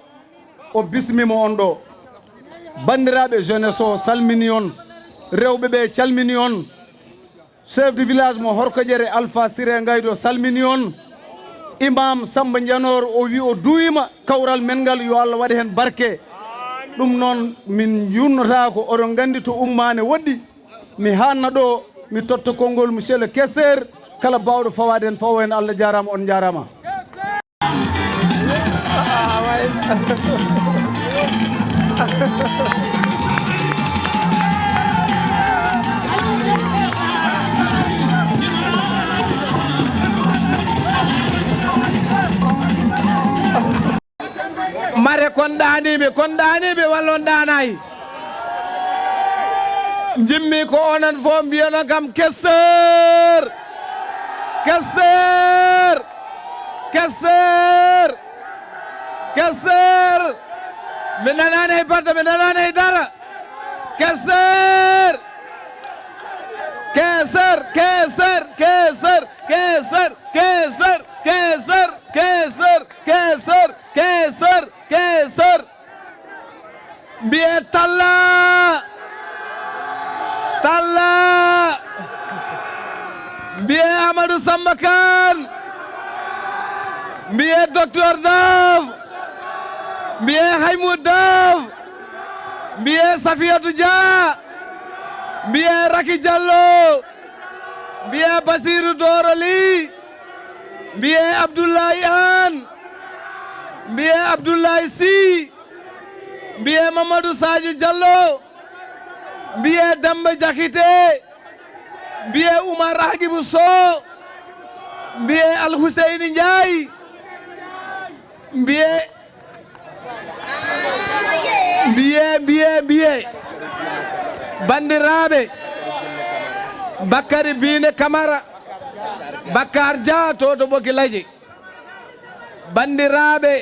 o bismimo on ɗo bandiraɓe jeunesse o salmini on rewɓe ɓe calmini on chef de village mo Horkodiéré Alpha Siré Gaydo salmini on imam Samba Dianor o wi o duwima kawral men ngal yo Allah waɗi hen barke ɗum noon min yurnota ko oɗon gandi to ummane woɗɗi mi hanna ɗo mi totta konngol monsieur le caissier kala bawɗo fawade hen fawo hen Allah jarama on jarama mare konɗaniɓe walla on ɗanayi jimmi ko onon fof mbiyono kam questeur questeur questeur questeur mi nanani hay barda mi nanani hay dara questeur questeur questeur questeur questeur questeur questeur questeur questeur questeur questeur mbiye Talla Talla mbiye Amadou Samba Kane mbiye docteur Dav mbiye Haymou Dav mbiye Safiatou Dia mbiye Raki Diallo mbiye Basirou Doro Ly mbiye Abdoulaye Anne mbiye Abdoulaye Sy mbiye Mamadou Sadio Diallo mbiye Damba Diakité mbiye Oumar Agibou Sow mbiye Al Husseini Ndiaye mbiye bandiraɓe Bakary Biné Camara Bakar Dia to Bokilaji bandiraɓe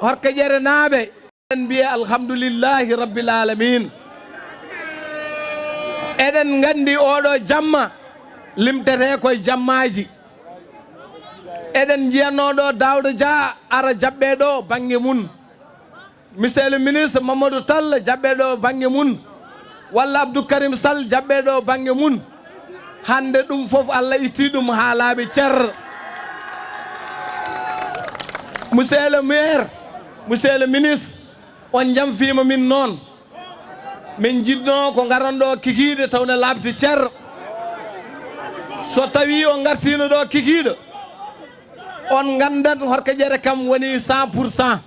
Horkadiere naɓe en mbiye alhamdoulillahi rabbil alamin eɗen gandi oɗo jamma limtete koye jammaji eɗen jiyanoɗo Daouda Dia ara jaɓɓe ɗo banggue mum monsieur le ministre Mamadou Tall jaɓɓe ɗo banggue mum walla Abdou Karim Sall jaɓɓe ɗo banggue mum hande ɗum foof Allah itti ɗum ha laaɓi ceer monsieur le maire monsieur le ministre on jamfima min noon min jiɗno ko garanɗo kikiɗe tawne labti ceer so tawi o gartino ɗo kikiɗo on gandat Horkadiere kam woni 100%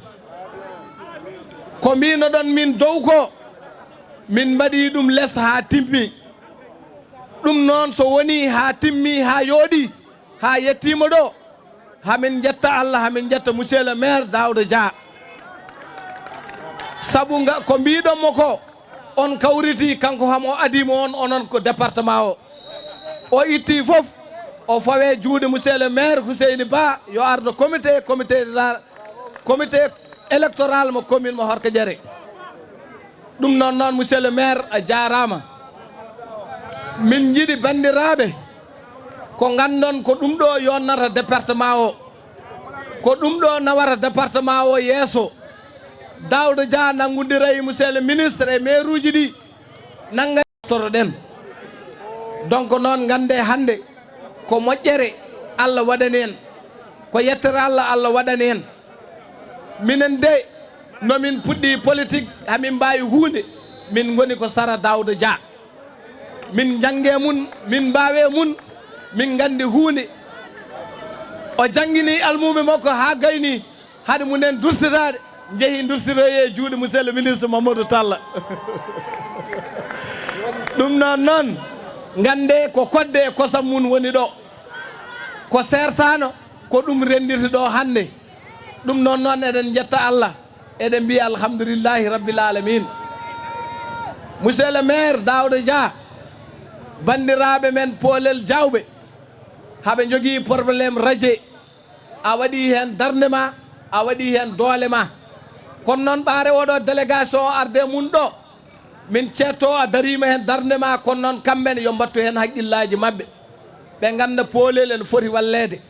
ko mbino ɗon min dow ko min mbaɗi ɗum less ha timmi ɗum noon so woni ha timmi ha yooɗi ha yettima ɗo hamin jetta Allah hamin jetta monsieur le maire Daouda Dia saabu ko mbiɗonmo ko on kawriti kanko ham o adimo on onon ko département o itti foof o fawe juuɗe monsieur le maire Houseyni Ba yo ardo comité électoral mo commune mo Horkadiere ɗum noon monsieur le maire a jarama min jiiɗi bandiraɓe ko gandon ko ɗum ɗo yonnata département o ko ɗum ɗo nawata département o yeeso Daouda Dia nangodira e monsieur le ministre e maire uji ɗi nangga toroɗen donc noon gande hande ko moƴƴere Allah waɗani en ko yettere Allah waɗani en minen de nomin puɗɗi politique hamin mbawi hunde min goni ko Sara Daouda Dia min jangge mun min mbawe mun min gandi hunde o jangguini almuɓe makko ha gayni haade munen dursitade jeehi dursiroye juuɗe monsieur le ministre Mamadou Tall ɗum noon gande ko kodde e kosam mun woni ɗo ko sertano ko ɗum rendirta ɗo hande ɗum noon eɗen jetta Allah eɗen mbiya alhamdoulillahi rabbil alamin monsieur le maire Daouda Dia bandiraɓe men poolel jawɓe haɓe jogui probléme radio a waɗi hen darde ma a waɗi hen doole ma kono noon ɓaare oɗo délégation arde mum ɗo min cetto a darima hen darde ma kono noon kamɓene yo mbattu hen haqqillaji mabɓe ɓe ganda poolel ene foti wallede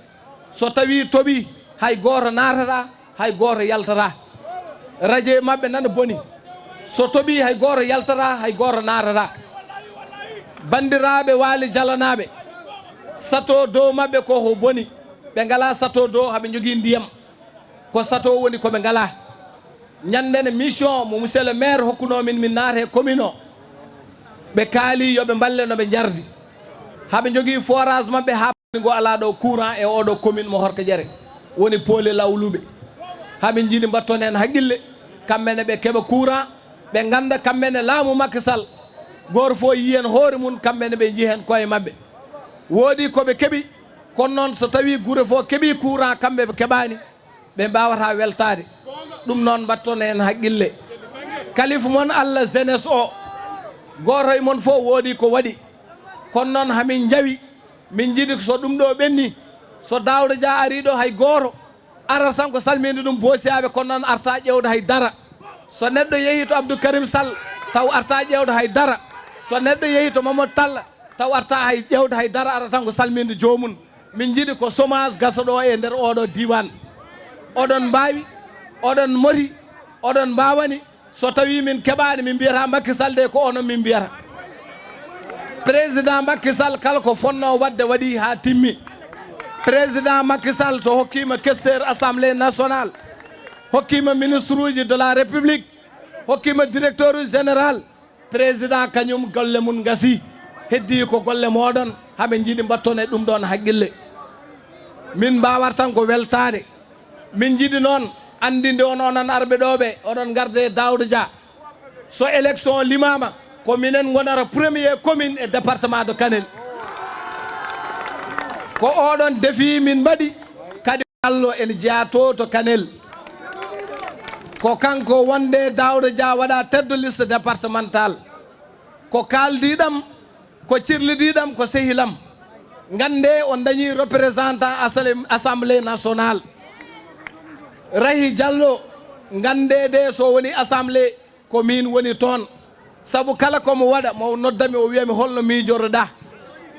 so tawi tooɓi hay goto natata hay goto yaltata radio mabɓe nana boni so tooɓi hay goto yaltata hay goto natata bandiraɓe waali jalanaɓe sato dow mabɓe koko boni ɓe ngala sato dow haɓe jogui ndiyam ko sato woni koɓe ngala ñandene mission mo monsieur le maire hokkunomin min naate commune o ɓe kaali yoɓe mballe noɓe jardi haɓe jogui forage mabɓe ha go ala ɗo courant e oɗo commune mo Horkadiere woni poole lawluɓe haɓe jiiɗi mbatton hen haqqille kamɓene ɓe keeɓa courant ɓe ganda kamɓene laamu Macky Sall goto fo yiyen hoore mum kamɓene ɓe jii hen koye mabɓe woodi koɓe keeɓi kono noon so tawi guure fo keeɓi courant kamɓe ɓe keeɓani ɓe mbawata weltade ɗum noon mbatton hen haqqille kalifa moon Allah jeunesse o goto e moon fof woodi ko waɗi kono noon hamin jawi min jiiɗi so ɗum ɗo ɓenni so Daouda Dia ari ɗo hay goto arata tan ko salminde ɗum boosiyaɓe kono noon arta ƴewde hay dara so neɗɗo yeehi to Abdou Karim Sall taw arta ƴewde hay dara so neɗɗo yeehi to Mamadou Tall taw arta hay ƴewde hay dara arata tan ko salminde jomum min jiiɗi ko chômage gasa ɗo e nder oɗo diwan oɗon mbawi oɗon moti oɗon mbawani so tawi min keɓani min mbiyata Macky Sall de ko onon min mbiyata président Macky Sall kala ko fonno wadde waɗi ha timmi président Macky Sall so hokkima questeur assemblée nationale hokkima ministre uji de la république hokkima directeur général président kañum golle mum gasi heddi ko golle moɗon haɓe jiiɗi mbatton e ɗum ɗon haqqille min mbawat tan ko weltade min jiiɗi noon andinde on onon arɓe ɗoɓe oɗon garde Daouda Dia so élection limama ko minen gonara premier commune e département de Kanel ko oɗon défi min mbaɗi kadi allo en jeeyato to Kanel ko kanko wonde Daouda Dia waɗa tête de liste départemental ko kaldiɗam ko cirlidiɗam ko sehilam gande on dañi représentant assemblée nationale Rahi Diallo gande de so woni assemblée ko min woni toon saabu kala komo waɗa mo noddami o wiyami holno miijoroɗa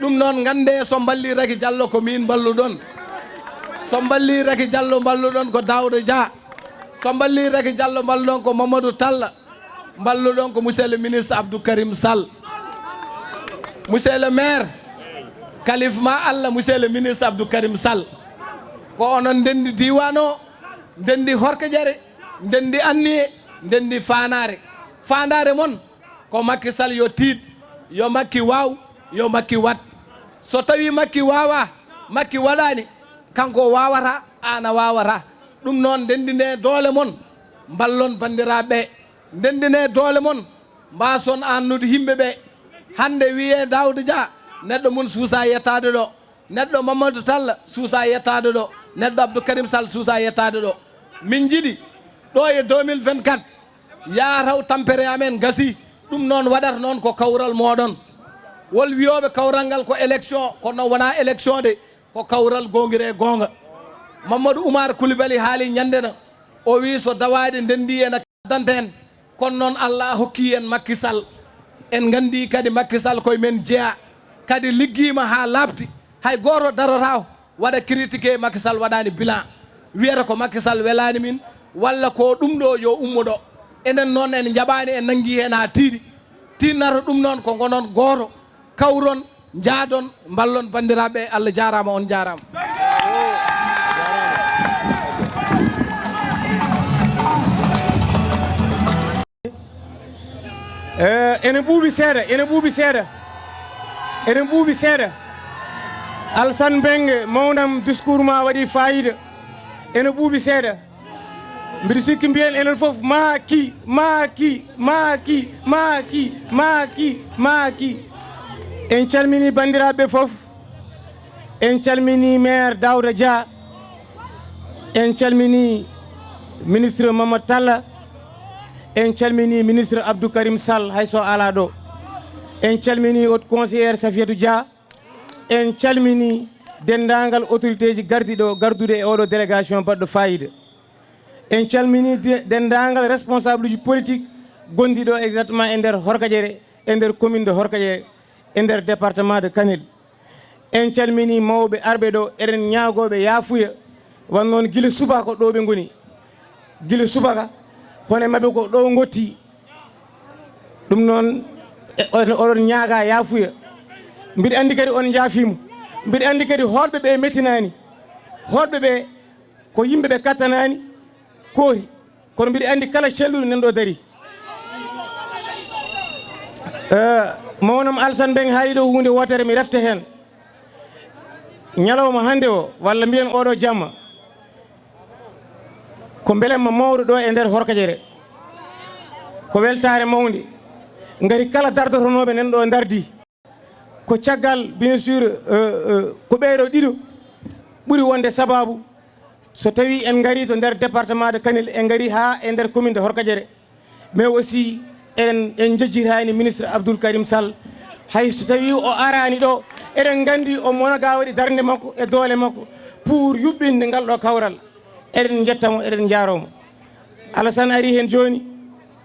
ɗum noon gande so balli Rahi Diallo ko min balluɗon so balli Rahi Diallo balluɗon ko Daouda Dia so balli Rahi Diallo balluɗon ko Mamadou Talla balluɗon ko monsieur le ministre Abdou Karim Sall monsieur le maire kalifma Allah monsieur le ministre Abdou Karim Sall ko onon ndendi diwan o ndendi Horkadiere ndendi anniye ndendi fandare mon ko Macky Sall yo tiid yo Macky waw yo Macky wat so tawi Macky wawa Macky waɗani kanko wawata ana wawata ɗum noon ndendine doole mon ballon bandiraɓe ndendine doole mon mbason annude yimɓeɓe hande wiye Daouda Dia neɗɗo mun suusa yettade ɗo neɗɗo Mamadou Talla suusa yettade ɗo neɗɗo Abdou Karim Sall suusa yettade ɗo min jiiɗi ɗo e 2024 yataw tampere amen gasi ɗum noon waɗata noon ko kawral moɗon wol wiyoɓe kawral ngal ko élection kono wona élection de ko kawral gonguire gonga Mamadou Oumar Coulibaly haali ñandena o wi so dawade ndendi en kaddante en kono noon Allah hokki en Macky Sall en gandi kadi Macky Sall koye men jeeya kadi liggima ha labti hay goto darata waɗa critiqué Macky Sall waɗani bilan wiyata ko Macky Sall welani min walla ko ɗum ɗo yo ummo ɗo enen noon en jaɓani en nangui hen ha tiiɗi tinnata ɗum noon ko gonon goto kawron jaadon ballon bandiraɓe Allah jarama on jarama ene ɓuuɓi seeɗa Alassane Mbengue mawnam discours ma waɗi fayida ene ɓuuɓi seeɗa mbiɗa sikki mbiyen enen foof maaki en calmini bandiraɓe foof en calmini maire Daouda Dia en calmini ministre Mamadou Talla en calmini ministre Abdou Karim Sall hayso ala ɗo en calmini haute conseillére Safiatou Dia en calmini dendagal autorité ji gardude e oɗo délégation baɗɗo fayida en calmini dendagal responsable uji politique gondi ɗo exactement e nder Horkadiere e nder commune de Horkadiere e nder département de Kanel en calmini mawɓe arɓe ɗo eɗen ñaagoɓe yaafuya wan noon guila subaka ɗo ɓe goni guila subaka hono mabɓe ko ɗo gotti ɗum noon oɗon ñaaga yaafuya mbiɗa andi kadi on jaafimo mbiɗa andi kadi hoɗɓe ɓe mettinani hoɗɓe ɓe ko yimɓeɓe kattanani koori kono mbiɗa andi kala celluɗo nan ɗo daari mawnam Alassane Mbengue haali ɗo hunde wotere mi refta hen ñalawma hande o walla mbiyen oɗo jamma ko beelemma mawɗo ɗo e nder Horkadiere ko weltare mawde gari kala dardotonoɓe nan ɗo dardi ko caggal bien sûr ko ɓeeɗo ɗiɗo ɓuuri wonde sababu so tawi en gari to nder département de Kanel en gari ha e nder commune de Horkadiere mais aussi en jejjitani ministre Abdoul Karim Sall hay so tawi o arani ɗo eɗen gandi o monaga waɗi darde makko e doole makko pour yuɓɓinde ngal ɗo kawral eɗen jettamo eɗen jaromo Alassane ari hen joni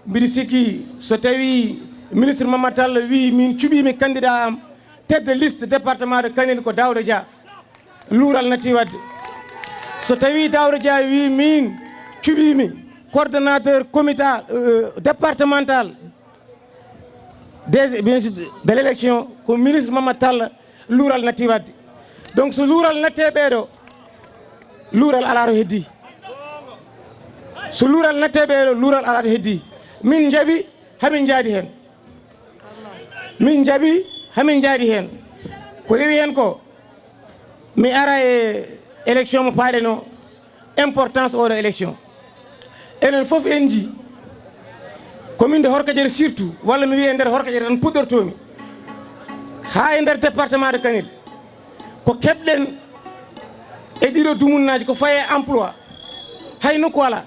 mbiɗa sikki so tawi ministre Mamadou Talla wi min cuɓimi candidat am tête de liste département de Kanel ko Daouda Dia luural natti wadde so tawi Daouda Dia wi min cuɓimi coordonnateur comité départemental de l'élection ko ministre Mamadou Talla luural natti wadde donc so luural natte ɓeeɗo luural ala to heddi so luural natte ɓeeɗo luural ala to heddi min jaaɓi hamin jaadi hen min jaaɓi hamin jaadi hen ko rewi hen ko mi ara e élection mo paaɗeno importance oɗo élection enen foof en ji commune de Horkadiere surtout walla mi wiye nder Horkadiere tan puɗɗortomi ha e nder département de Kanel ko keɓɗen e ɗiɗo dumunnaji ko faye emploi hay nokku ala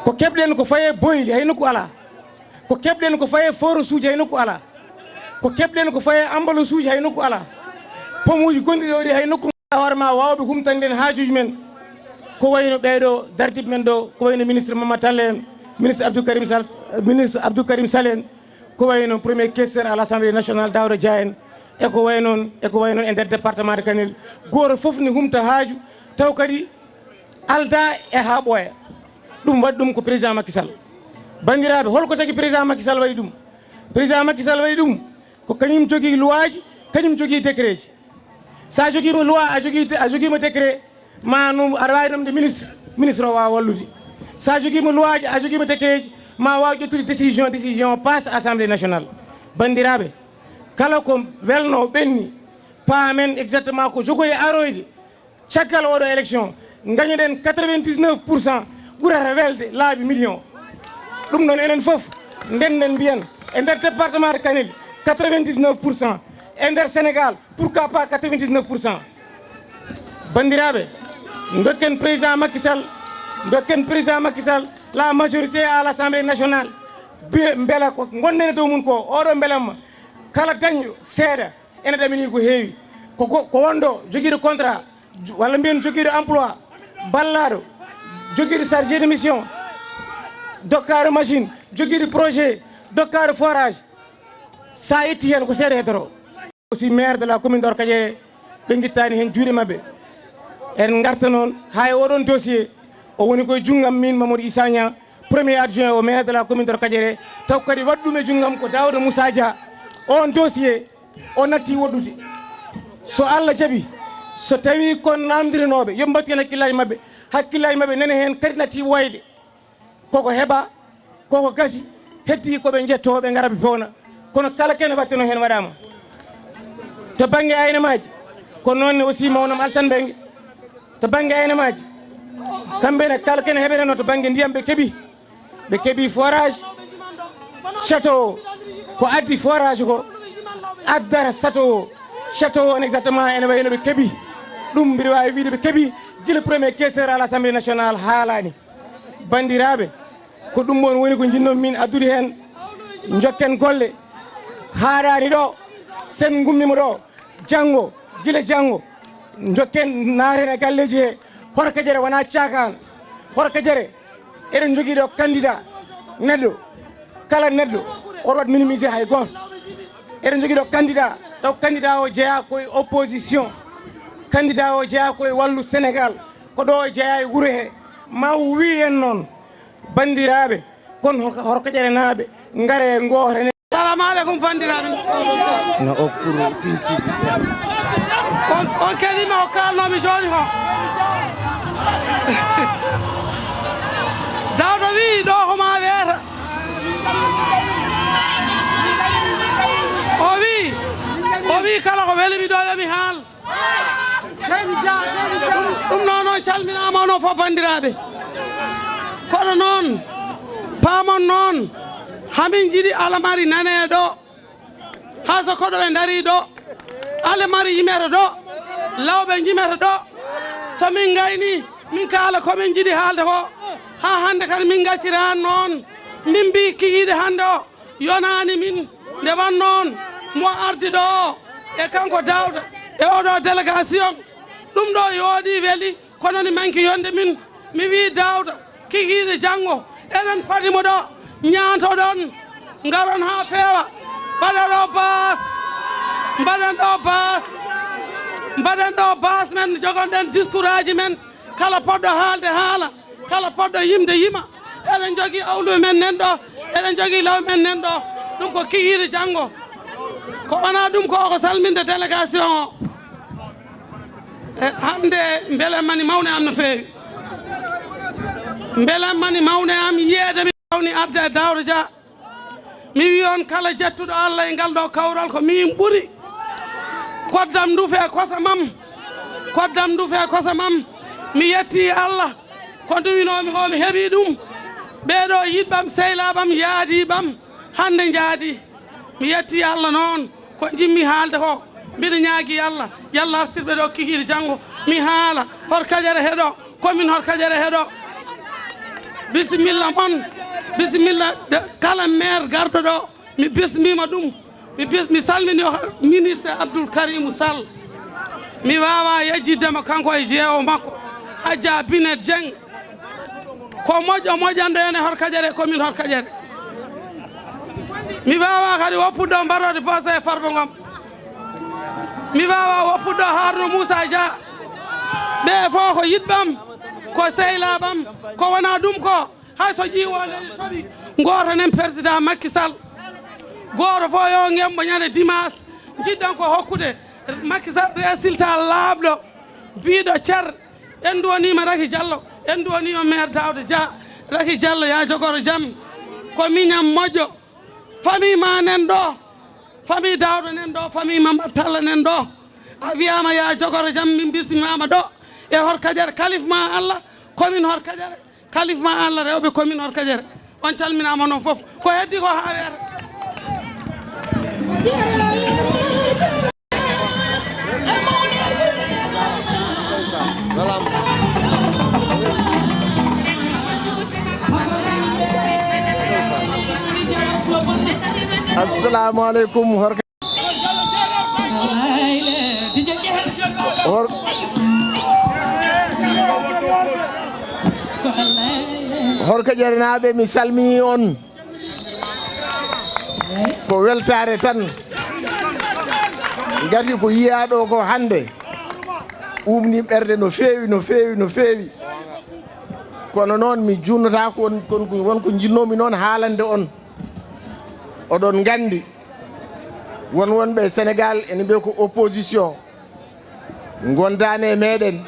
ko keɓɗen ko faye boyli hay nokku ala ko keɓɗen ko faye forage uji hay nokku ala ko keɓɗen ko faye ambulance uji hay nokku ala pomuji gonɗi ɗo ɗi hay nokku hoore ma wawɓe humtanden haajuji men ko wayno ɓeeɗo dardiɓe men ɗo ko wayno ministre Mamadou Talla en ministre Abdou Karim Sall en ko wayno premier questeur à l'Assemblée nationale Daouda Dia en eko way noon e nder département de Kanel goto fof ne humta haaju taw kadi alda e ha ɓooya ɗum waɗi ɗum ko président Macky Sall bandiraɓe holko tagi président Macky Sall waɗi ɗum président Macky Sall waɗi ɗum ko kañum jogui loi ji kañum jogui décret ji sa joguima loi a joguima décret manum aɗa wawi ɗumde ministre o wawa wallude sa joguima loi ji a joguima décret ji ma waw ƴettude décision passe assemblée nationale bandiraɓe kala ko welno ɓenni paamen exactement ko jogori aroyde caggal oɗo élection gañoɗen 99% ɓurata welde laabi million ɗum noon enen foof ndenden mbiyen e nder département de Kanel 99% e nder Sénégal pourquoi pas 99%. bandiraɓe dokken président Macky Sall la majorité à l'Assemblée nationale beela ko gonnen e dow mum ko oɗo beelamma kala dañƴo seeɗa ene ɗamini ko heewi ko wonɗo joguiɗo contrat walla mbiyen joguiɗo emploi ballaɗo joguiɗo chargé de mission dokkaro machine joguiɗo projet dokkaro forage sa itti hen ko seeɗa heddoro aussi maire de la commune de Orkadiéré ɓe guittani hen juuɗe mabɓe en garta noon ha e oɗon dossier o woni koye junggam min Mamadou Issa Niang premier adjoint au maire de la commune de Orkadiéré taw kadi waɗɗum e junggam ko Daouda Moussa Dia on dossier o natti woɗɗude so Allah jaaɓi so tawi kon namdirinoɓe yo mbattu hen hakkillaji mabɓe nene hen kadi natti woyde koko heeɓa koko gasi heddi koɓe jettoɓe gara ɓe pewna kono kala kene watteno hen waɗama to banggue aynamaji ko noonne aussi mawnam Alassane Mbengue to banggue aynamaji kamɓene kala kene heɓeteno to banggue ndiyam ɓe keeɓi forage château ko addi forage ko addara château on exactement ene wayno ɓe keeɓi ɗum mbiɗa wawi wiide ɓe keeɓi guila premier questeur à l'Assemblée nationale haalani bandiraɓe ko ɗum ɗon woni ko jinnomi min addude hen jokken golle haɗani ɗo sen gummima ɗo janggo guila janggo jokken naren e galleji he Orkadiéré wona cakana Orkadiéré eɗen jogui ɗo candidat neɗɗo kala neɗɗo oɗo wat minimisé hay goto eɗen jogui ɗo candidat taw candidat o jeeya koye opposition candidat o jeeya koye wallu Sénégal ko ɗo jeeya e wuuro he ma wi en noon bandiraɓe kono Orkadiéré naaɓe gaare gootene. Assalamu aleykum bandiraɓe no okkuro pinti on keɗima o kalnomi joni ho Daouda wi ɗo homa weeta o wi kala ko welimi ɗo yomi haal ɗum noon calminama onon fof bandiraɓe kono noon paamon noon hamin jiiɗi alamari nane ɗo ha so koɗo ɓe dari ɗo alamari yimete ɗo lawɓe jimete ɗo so min gayni min kaala komin jiiɗi haalde ko ha hande kadi min gaccirani noon min mbi kikiɗe hande o yonani min nde wan noon mo ardi ɗo e kanko Daouda e oɗo délégation ɗum ɗo yooɗi weeli kono ni manki yonde min mi wi Daouda kikiɗe janggo eɗen paɗimo ɗo ñaantoɗon garon ha feewa mbaɗen ɗo bas men jogonɗen discours aji men kala poɗɗo haalde haala kala poɗɗo yimde yima eɗen jogui awlu men nen ɗo eɗen jogui law men nen ɗo ɗum ko kikiɗe janggo ko wona ɗum ko oko salminde délégation o e hande beelamani mawne am no feewi beelamani mawne am yiyeede mi wawni arde e Daouda Dia mi wi on kala jettuɗo Allah e ngal ɗo kawral ko min ɓuuri koddam duufe kosa mam mi yetti Allah ko duwinomi o mi heeɓi ɗum ɓeɗo yiɗɓam sehlaɓam yaadiɓam hande jaadi mi yetti Allah noon ko jimmi haalde ko mbiɗa ñaagui Allah yallah artirɓe ɗo kikiɗe janggo mi haala Orkadiéré heeɗo commune Orkadiéré heeɗo bisimilla mon bisimilla kala maire garɗo ɗo mi bismima ɗum mi salmini ministre Abdoul Karimou Sall mi wawa yejjiddemo kanko e jeewo makko Hadja Binet Dieng ko moƴƴo moƴƴande ene Horkadiere commune Horkadiere mi wawa kadi woppuɗo mbarode Bosse e Farba Ngom mi wawa woppuɗo Harno Moussa Dia ɓe fof ko yiɗɓam ko sehlaɓam ko wona ɗum ko hay so ƴiwonde toɓi goto nen président Macky Sall goto fof yo gembo ñande dimanche jiɗɗon ko hokkude Macky Sall résultat laaɓɗo mbiɗo ceer en duwonima Raky Diallo en duwonima maire Daouda Dia Raky Diallo ya jogoro jaam ko miñam moƴƴo famille ma nen ɗo famille Daouda nen ɗo famille Mamadou Talla nen ɗo a wiyama ya jogoro jaam min bismimama ɗo e Horkadiere kalif ma Allah commune Horkadiere kalif ma Allah rewɓe commune Horkadiere on calminama noon foof ko heddi ko ha weeta assalamu aleykum Horkadiere naaɓe mi salmini on ko weltare tan gati ko yiyaɗo ko hande umni ɓerde no feewi no feewi no feewi kono noon mi junnata wonko jinnomi noon haalande on oɗon gandi wonɓe Sénégal ene mbiya ko opposition gondani e meɗen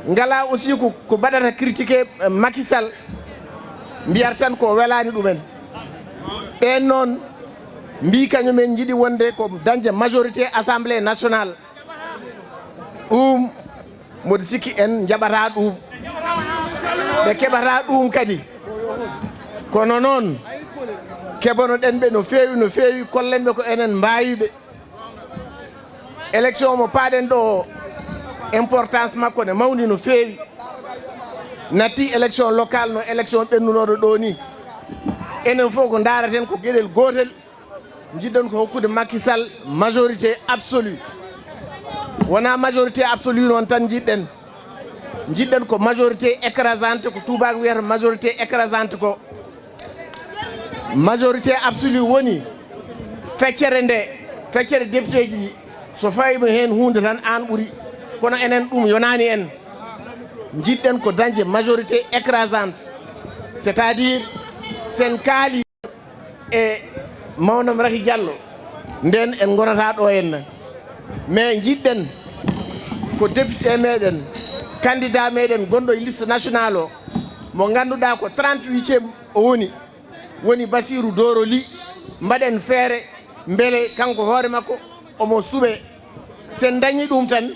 ngala aussi ko baɗata critiqué Macky Sall mbiyata tan ko welani ɗumen ɓen noon mbi kañumen jiiɗi wonde ko dañde majorité assemblée nationale ɗum mboɗo sikki en jaɓata ɗum ɓe keɓata ɗum kadi kono noon keɓano ɗen ɓe no feewi no feewi kollenɓe ko enen mbawiɓe élection mo paaɗen ɗo importance makko ne mawni no feewi natti élection local no élection ɓennunoɗo ɗo ni enen fof ko daraten ko gueɗel gotel jiɗɗon ko hokkude Macky Sall majorité absolue wona majorité absolue noon tan jiɗɗen ko majorité écrasante ko tubak wiyata majorité écrasante ko majorité absolue woni feccere député ji so fawima hen hunde tan an ɓuuri kono enen ɗum yonani en jiɗɗen ko dañde majorité écrasante c'est à dire sen kaali e mawnam Raky Diallo nden en gonata ɗo henna mais jiɗɗen ko député meɗen candidat meɗen gonɗo e liste national o mo ganduɗa ko 38e o woni Bassirou Doro Ly mbaɗen feere beele kanko hoore makko omo suuɓe sen dañi ɗum tan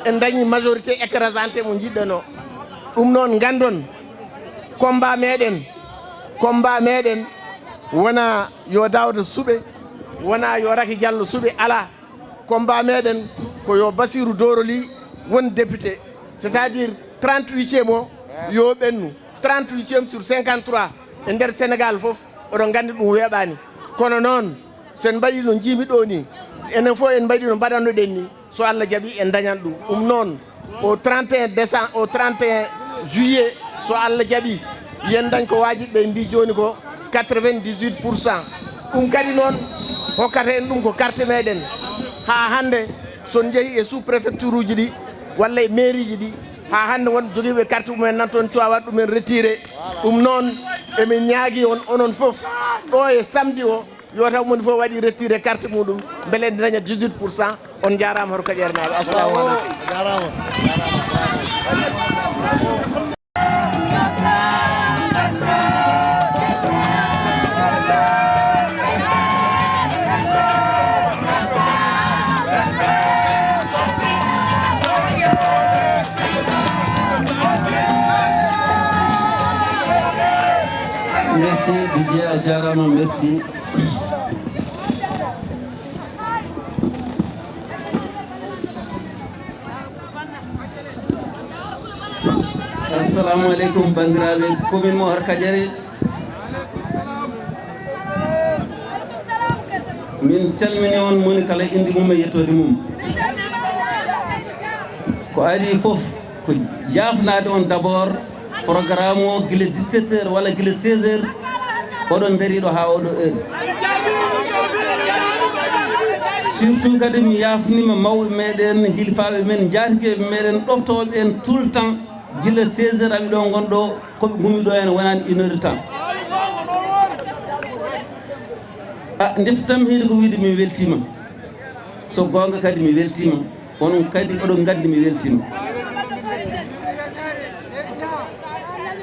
en dañi majorité écrasante mo jiɗɗen o ɗum noon gandon combat meɗen wona yo Daouda suuɓe wona yo Raky Diallo suuɓe ala combat meɗen ko yo Bassirou Doro Ly won député c'est à dire 38e o yo ɓennu 38e sur 53 e nder Sénégal fof oɗon gandi ɗum weeɓani kono noon sen mbaɗi no jiimi ɗo ni enen fof en mbaɗi no mbaɗannoɗen ni so Allah jaaɓi en dañan ɗum noon au 31 décembre au 31 juillet so Allah jaaɓi yen dañ ko wajiɓe mbi joni ko 98%. ɗum kadi noon hokkata en ɗum ko carte meɗen ha hande son jeehi e sous préfecture uji ɗi walla e mairie ji ɗi ha hande won joguiɓe carte mumen nan toon cuwa ɗumen retiré ɗum noon emin ñaagui on onon foof ɗo e samedi o yo taw moni fof waɗi retiré carte muɗum beele en daña 18%. on jarama Horkadiere naɓe assalamu aleykum. Merci Didier a jarama merci. Assalamu assalamu aleykum bandiraɓe commune mo Harkadiéré. min calmini on moni kala indi mum e yettode mum ko adi fof ko jafnade on d' abord programme o guila 17 heures walla guila 16 heures oɗon dariɗo ha oɗo heure surtout kadi mi yafnima mawɓe meɗen hilfaɓe men jatigueɓe meɗen ɗoftoɓe en tout le temps guila 16 heures aɓe ɗo gonɗo koɓe gumi ɗo hen wonani 1 heure de temps deftam heedi ko wiide mi weltima so gonga kadi mi weltima onon kadi oɗon gandi mi weltima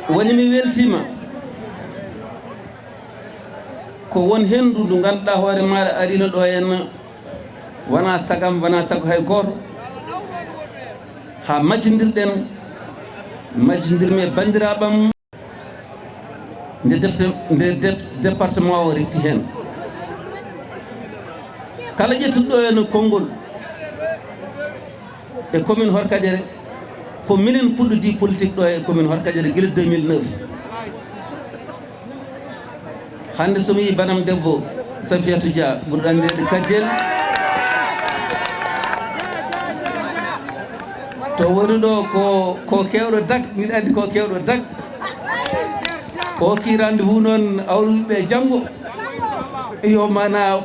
woni mi weltima ko won hendu ndu ganduɗa hoore maɗa arino ɗo henna wona sagam wona sago hay goto ha majjodirɗen majjodirmi e bandiraɓam nde département o refti hen kala ƴettuɗo ɗo henno konngol e commune Harkadiéré ko minen puɗɗodi politique ɗo e commune Harkadiéré guila 2009 hande somi yi banam debbo Safiatou Dia ɓurɗo andirede Kadiel to woni ɗo ko kewɗo dag miɗa andi ko kewɗo dag o ki rendez-vous noon awruɓe janggo yo mana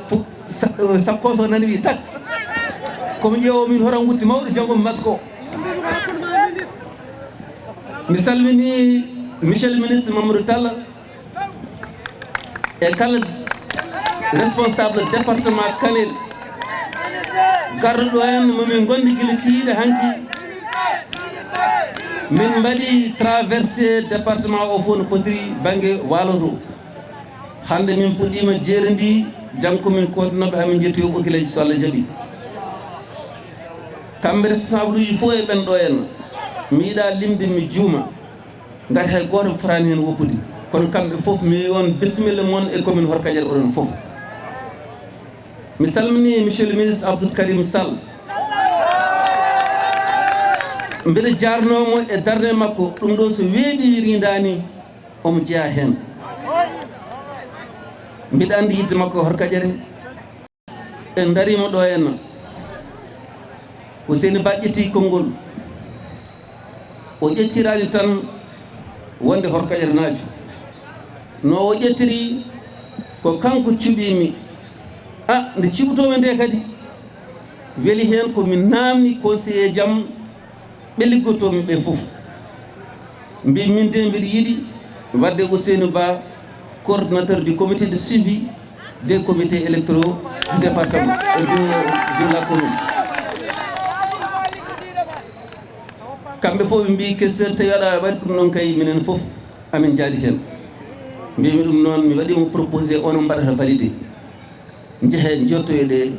sappo so nani wi tak komi ƴeewo min horan wutti mawɗo janggo mi masko mi salmini monsieur le ministre Mamadou Talla e kala responsable département Kanel garɗo hen momin gondi guila kiiɗe hanki min mbaɗi traversé département o fof no fotiri banggue waalo to hande min puɗɗima jeeri ndi janggo min kodnoɓe hamin jettoyo ɓokileji so Allah jaaɓi kamɓe responsable uji fof e ɓen ɗo henna mi yiiɗa limde mi juuma gati hay goto forani hen woppude kono kamɓe fof mi on bisimilla moon e commune Harkadiéré oɗon fof mi salmini monsieur le ministre Abdoul Karim Sall mbeɗa jarnomo e darde makko ɗum ɗo so weeɓi rindani omo jeeya hen mbiɗa andi yidde makko Harkadiéré en darima ɗo henna Ousseynou Ba ƴetti konngol o ƴettirani tan wonde Harkadiéré najo no o ƴettiri ko kanko cuɓimi nde cuɓotomi nde kadi weeli hen komin namni conseiller jaam ɓe liggotomi ɓe fof mbi min de mbiɗa yiiɗi wadde Ousseynou Ba coordonnateur du comité de suivi des comités électoraux du département et de la commune kamɓe fof ɓe mbi questeur tawi aɗa waɗi ɗum noon kay minen fof amin jaadi hen mbimi ɗum noon mi waɗimo proposé onon mbaɗata validé jeehe jottoyeɗe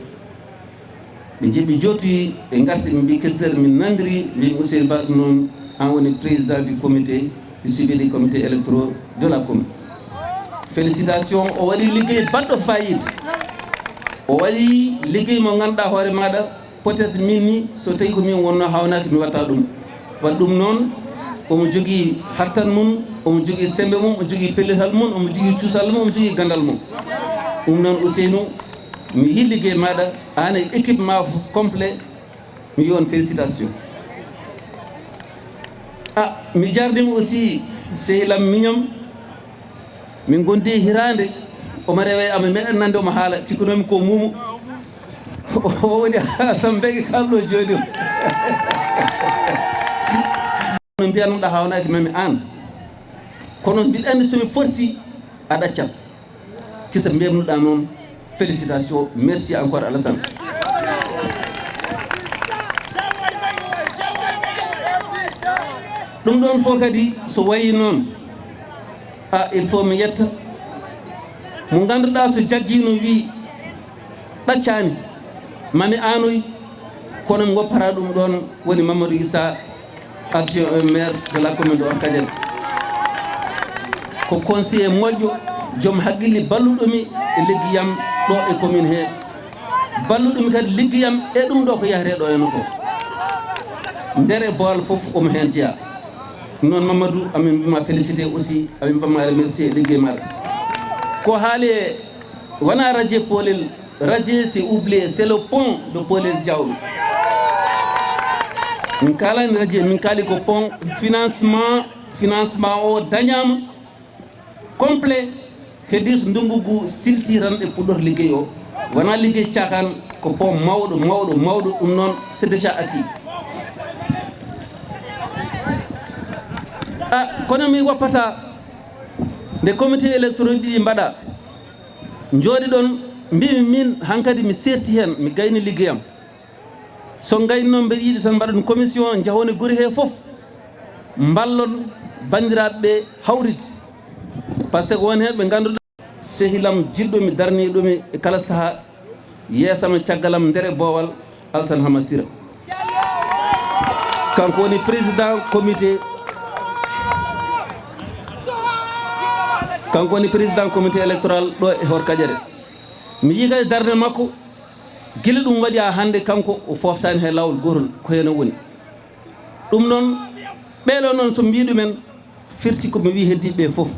ɓe jeeɓi jottoyi ɓe garti ɓe mbi questeur min nandiri mbimi Ousseynou Ba ɗum noon an woni président du comité du suivi des comités électoraux de la commune félicitations o waɗi ligguey baɗɗo fayida o waɗi ligguey mo ganduɗa hoore maɗa peut être min ni so tawi ko min wonno hawnaki mi watta ɗum waɗi ɗum noon omo jogui hattan mum omo jogui sembe mum omo jogui pellital mum omo jogui cuusal mum omo jogui gandal mum ɗum noon Ousseynou mi yi ligguey maɗa an e équipe ma complet mi yi on félicitation mi jardima aussi sehilam miñam min gondi hirande omo rewe ama meɗen nande omo haala cikkunomi ko mumu o woni sambegi kalɗo joni no mbiyannoɗa hawnaki mami an kono mbiɗa andi somi forsi a ɗaccat kisa mbiyamnuɗa noon félicitation merci encore Alassane ɗum ɗon fof kadi so wayi noon il faut mi yetta mo ganduɗa so jaggino wi ɗaccani mami anoy kono mi goppata ɗum ɗon woni Mamadou Issa adjoint maire de la commune de Harkadiéré ko conseiller moƴƴo joom haqqille balluɗomi e liggiyam ɗo e commune he balluɗomi kadi liggiyam e ɗum ɗo ko yahate ɗo henno ko nder e boal foof omo hen jeeya non Mamadou amin bima félicité aussi amin bima remercier liggéey maɗa ko haali wana radio Polel radio c'est oublié c'est le pont de Polel Diawɓe min kalani radio min kaali ko pont financement o dañama complet heddi so ndungugu silti tan e puɗɗoto liggey o wona liggey cakan ko pont mawɗo ɗum noon c'est déjà acquis kono mi woppata nde comité électoral ɗiɗi mbaɗa jooɗi ɗon mbimi min hankkadi mi serti hen mi gayni liggeyam so gayni noon mbeɗa yiiɗi tan mbaɗa ɗum commission jahone guuri he foof mballon bandiraɓe ɓe hawride par ce que won hen ɓe ganduɗa sehilam jiɗɗomi darniɗomi e kala saaha yeesam e caggalam nder boowal Alassane Hamma Sira kanko woni président comité électoral ɗo e Horkadiere mi yii kadi darde makko gila ɗum waɗi ha hande kanko o foftani he lawol gotol ko hen o woni ɗum noon ɓeɗo noon so mbiɗumen firti komi wi heddiɓe foof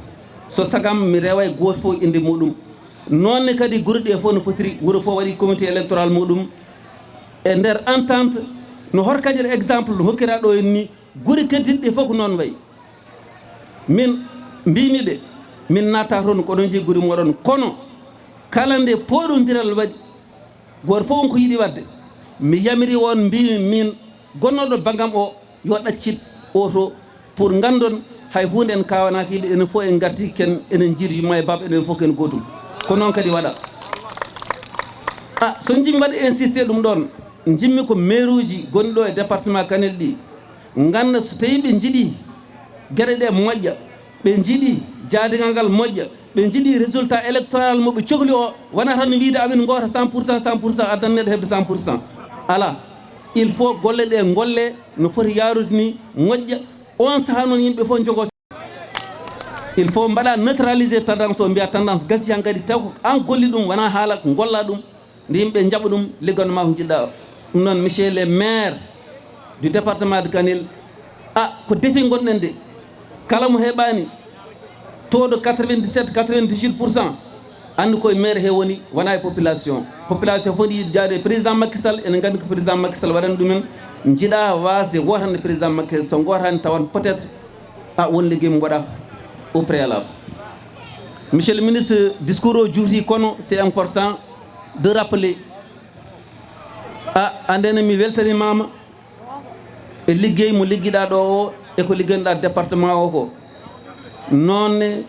so sagam mi rewa e goto fof inde muɗum nonne kadi guure ɗe fof no fotiri wuuro fof waɗi comité électoral muɗum e nder entente no Horkadiere exemple no hokkira ɗo en ni guure keddiɗe fof ko noon wayi min mbimiɓe min natta toon ko ɗon jeeyi guuri moɗon kono kala nde poɗodiral waɗi goto fof wonko yiiɗi wadde mi yamiri on mbimi min gonnoɗo baggam o yo ɗaccit oto pour gandon hay hunde en kawanaki yiɗi enen fof en garti ken enen jiiri yumma e baba enen fof ken gotum ko noon kadi waɗa so jimmi waɗi insisté ɗum ɗon jimmi ko maire uji gonɗi ɗo e département Kanel ɗi ganda so tawi ɓe jiiɗi gueɗe ɗe moƴƴa ɓe jiiɗi jaadigal ngal moƴƴa ɓe jiiɗi résultat électoral moɓe cohli o wona tan wiide amin goota 100% addan neɗɗo hebde 100% ala il faut golle ɗe golle no foti yarude ni moƴƴa on saaha noon yimɓe fof jogo il faut mbaɗa neutraliser tendance o mbiya tendance gasi han kadi taw ko an golli ɗum wona haala golla ɗum nde yimɓe jaɓa ɗum liggandoma ko jiɗɗa o ɗum noon monsieur le maire du département de Kanel ko défi gonɗen de kala mo heɓani taux de 97-98% andi koye maire he woni wona e population fof yiiɗi jaade président Macky Sall ene gandi ko président Macky Sall waɗani ɗumen jiiɗa wasde wotande président Macky Sall so gotani tawan peut être won ligguey mo waɗa au préalable monsieur le ministre discours o juuti kono c'est important de rappeler andene mi weltanimama e liggey mo ligguiɗa ɗo o e ko ligganoɗa département o ko nonne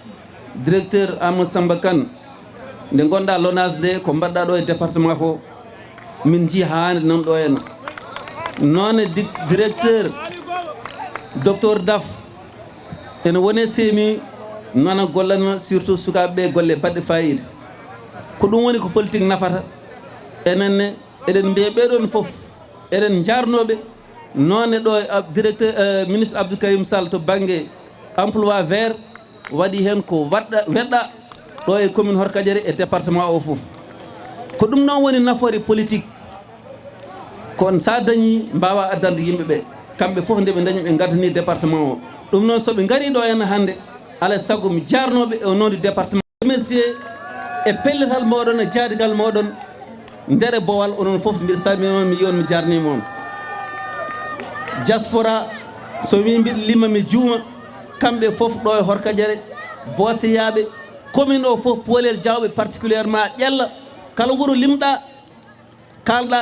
directeur Amadou Samba Kane nde gonɗa LONASE de ko mbaɗɗa ɗo e département ko min jii hande nan ɗo henna nonne directeur docteur Daf ene wone semi nana gollana surtout sukaɓeɓe golle baɗɗe fayida ko ɗum woni ko politique nafata enenne eɗen mbiya ɓeɗon foof eɗen jarnoɓe nonne ɗo directeur ministre Abdou Karim Sall to banggue emploi vert waɗi hen ko weɗɗa ɗo e commune Horkadiere e département o foof ko ɗum noon woni nafoore politique kono sa dañi mbawa addande yimɓeɓe kamɓe foof nde ɓe dañi ɓe gardani département o ɗum noon soɓe gari ɗo henna hande alay saago mi jarnoɓe e nom du département remercier e pellital moɗon e jaadigal moɗon nder bowal onon foof mbiɗa salmini on mi yi on mi jarnima on diaspora so wi mbiɗa lima mi juuma kamɓe foof ɗo e Horkadiere boseyaɓe commune o foof Polel Diawɓe particulièrement ƴella kala wuuro limɗa kalɗa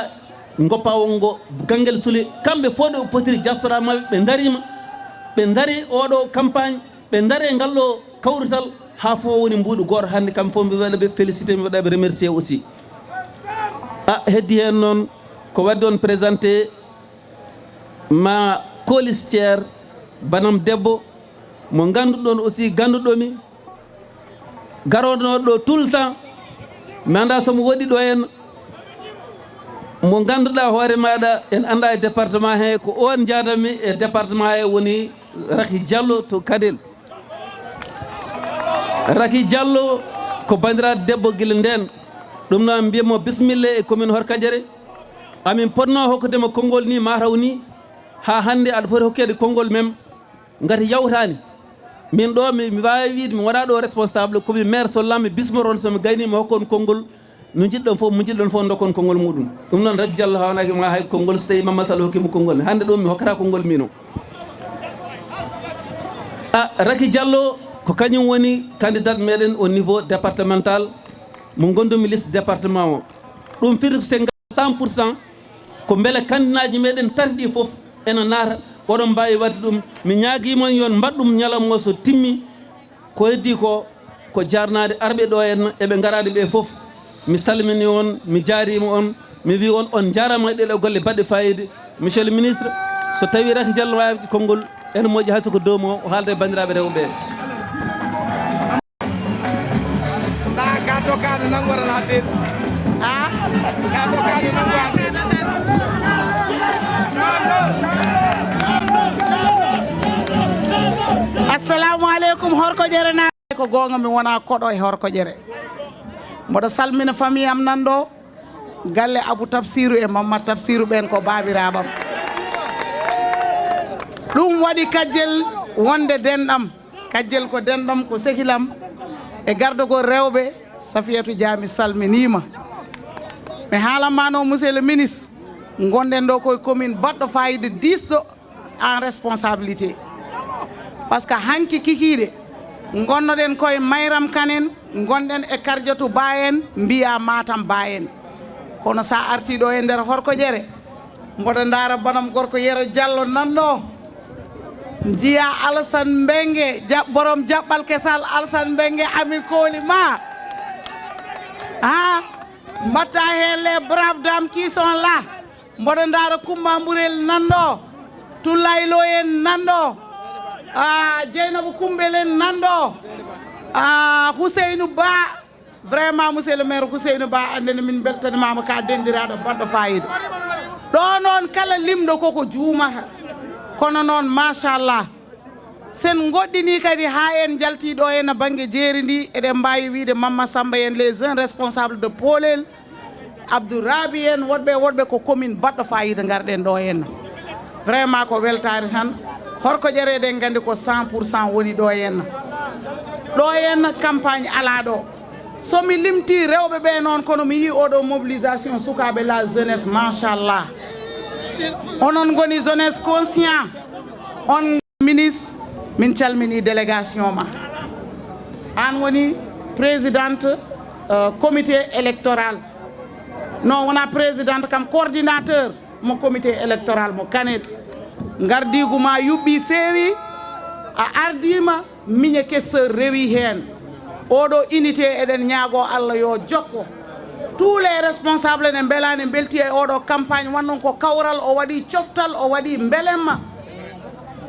goppa wongo Ganguel Soule kamɓe fof ɗo potiri diaspora mabɓe ɓe darima ɓe dari oɗo campagne ɓe dari e ngalɗo kawrital ha fof woni mbuɗo goto hande kamɓe fof mi waɗaɓe félicité mi waɗaɓe remercier aussi heddi hen noon ko wadde on présenté ma colistiére banam debbo mo ganduɗon aussi ganduɗomi garoɗo ɗo tout le temps mi anda somo waɗi ɗo hen mo ganduɗa hoore maɗa en anda e département he ko on jadanmi e département he woni Raky Diallo to Kanel Raky Diallo ko bandiraɗo debbo guila nden ɗum noon mbiyamo bisimilla e commune Horkadiere amin ponno hokkudema konngol ni mataw ni ha hande aɗa foti hokkede konngol mem ngati yawtani min ɗo mi wawi wiide mi wona ɗo responsable komi maire sollammi bismoron somi gayni mi hokkon konngol no jiɗɗon fof mo jiɗɗon fof dokkon konngol muɗum ɗum noon radio diallo hawnaki ma hay konngol so tawi Mamma Sall hokkimo konngol hande ɗo mi hokkata konngol mino Raky Diallo ko kañum woni candidat meɗen au niveau départemental mo gondumi liste département o ɗum firti ko 100% ko beele candidaji meɗen tarɗi foof ene naata oɗon mbawi wadde ɗum mi ñaaguimon yon mbaɗɗum ñalawma o so timmi ko heddi ko jarnade arɓe ɗo henna eɓe garade ɓe foof mi salmini on mi jaarima on mi wi on jarama e ɗeɗo golle baɗɗe fayida monsieur le ministre so tawi Raky Diallo wawi konngol ene moƴƴi hay soko dowmo o haalde bandiraɓe rewɓe assalamu aleykum Horkojere na ko gonga mi wona koɗo e Horkojere mboɗo salmina famille am nan ɗo galle Abou Tafsirou e Mamadou Tafsirou ɓen ko babiraɓam ɗum waɗi kajjel wonde denɗam kajjel ko denɗam ko sehilam e gardogol rewɓe Safiatou Dia mi salminima mi haalanmano monsieur le ministre gonɗen ɗo koye commune baɗɗo fayida 10 ɗo en responsabilité par ce que hanki kikiɗe gonnoɗen koye Mayram Kanen gonɗen e Kardiatou Ba en mbiya Matam Ba en kono sa arti ɗo e nder Horkojere mboɗo dara banam gorko Yero Diallo nanɗo jiya Alassane Mbengue borom jaɓɓal kesal Alassane Mbengue ami kooli ma mbatta hen les braves dames qui sont là mboɗo dara Coumba Mbourel nanɗo Toulaylo en nanɗo Dieynabou Koumbel en nanɗo Houseynou Ba vraiment monsieur le maire Houseynou Ba andene min beltanimama ka dendiraɗo baɗɗo fayida ɗo noon kala limɗo koko juumata kono noon machallah sen goɗɗini kadi ha en jaltiɗo henna banggue jeeri ndi eɗen mbawi wiide Mamma Samba en les jeunes responsables de Polel Abdou Rabi en woɗɓe ko commune baɗɗo fayida garɗen ɗo henna vraiment ko weltare tan Horkojere eɗen gandi ko 100% woni ɗo henna campagne ala ɗo somi limti rewɓe ɓe noon kono mi yi oɗo mobilisation sukaɓe la jeunesse machallah onon goni jeunesse conscient on ministre min calmini délégation ma an woni présidente comité électoral non wona présidente kam coordinateur mo comité électoral mo Kanet gardiguma yuɓɓi feewi a ardima miñe kesseur rewi hen oɗo unité eɗen ñaago Allah yo jokko tous les responsables ne belani belti e oɗo campagne wannon ko kawral o waɗi coftal o waɗi belemma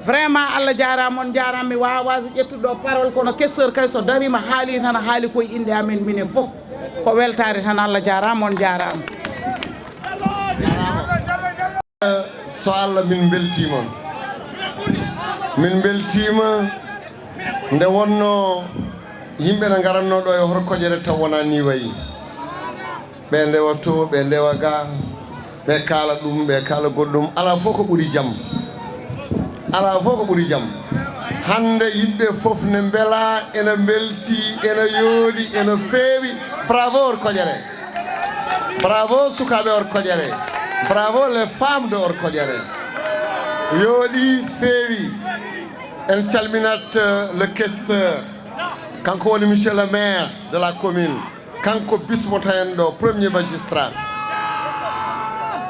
vraiment Allah jarama on jarama mi wawa ƴettuɗo parole kono kesseur kay so darima haali tan haali koye inde amen minen foof ko weltare tan Allah jarama on jarama so Allah min beltimon min beltima nde wonno yimɓe ne garanno ɗo e Horkojere taw wona ni wayi ɓe ndewa to ɓe ndewa ga ɓe kaala ɗum ɓe kaala goɗɗum ala fof ko ɓuuri jaam ala fof ko ɓuuri jaam hande yimɓe fof ne beela ene belti ene yooɗi ene feewi bravo Horkojere bravo sukaɓe Horkojere bravo les femmes de Horkojere yooɗi feewi en calminat le questeur kanko woni monsieur le maire de la commune kanko bismoto en ɗo premier magistrat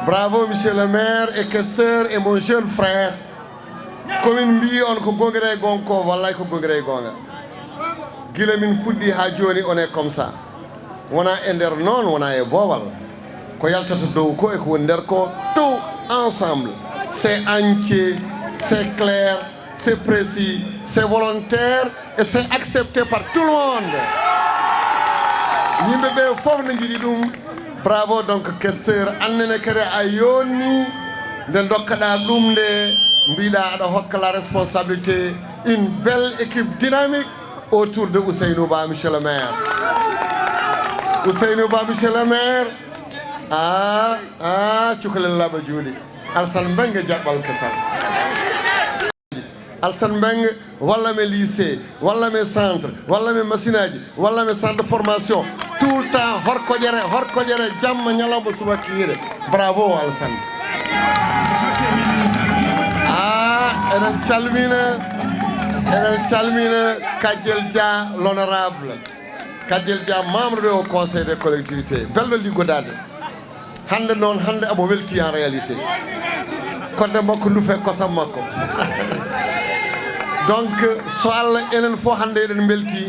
bravo monsieur le maire et questeur et mon jeune frère commune mbi on ko gongre gonko wallay ko gongre gonga guila min puɗɗi ha joni on est comme ça wona e nder noon wona e boowal ko yaltata dow ko e ko woni nder ko tout ensemble c'est entier c'est clair c'est précis c'est volontaire et c'est accepté par tout le monde yimɓe ɓe fof ne jiiɗi ɗum bravo donc questeur annene kadi a yonni nde dokkaɗa ɗum nde mbiɗa aɗa hokka la responsabilité une belle équipe dynamique autour de Ousseynou Ba monsieur le maire Ousseynou Ba monsieur le maire cukalel laɓa juuɗe Alassane Mbengue jaɓɓal kesal Alsan Mbengue walla me lycée walla me centre walla me machine aji walla me centre de formation tout le temps horkojere jamma ñalawma suba kiire bravo Alsan enen calmina Kadiel Dia l'honorable Kadiel Dia membre au conseil des collectivités belɗo liggodade hande noon hande amo welti en réalité kodde makko lufe kosam makko donc so Allah enen fof hande eɗen belti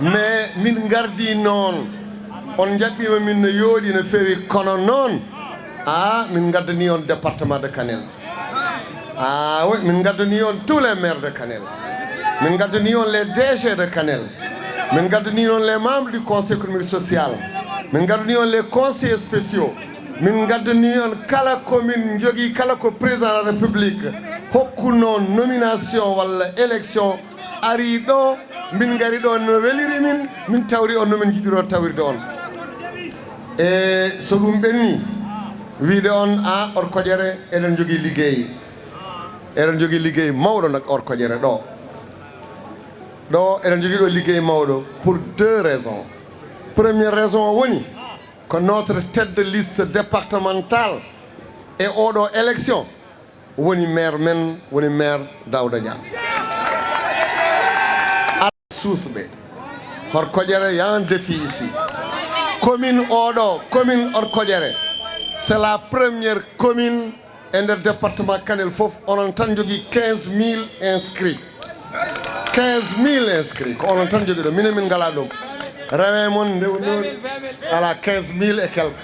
mais min gardi noon on jaɓɓima min no yooɗi no fewi kono noon min gaddani on département de Kanel oui min gaddani on tous les maires de Kanel min gaddani on les DG de Kanel min gaddani on les membres du conseil économique social min gaddani on les conseillers spéciaux min gaddani on kala commune jogui kala ko président de la république hokku noon nomination walla élection ari ɗo min gari ɗo no weliri min tawri on nomin jiɗiro tawirde on e so ɗum ɓenni wiide on Orkodiéré eɗen jogui liggey mawɗo nak Orkodiéré ɗo eɗen jogui ɗo liggey mawɗo pour deux raisons. Première raison woni que notre tête de liste départementale et oɗo élection woni maire men woni maire Daouda Dia susɓe Orkodiéré y a un défi ici commune Orkodiéré c'est la première commune e nder département Kanel fof onon tan jogui 15 000 inscrits 15 000 inscrits ko onon tan jogui ɗo minen min ngala ɗum rewe mon ndewnori ala 15 000 et quelque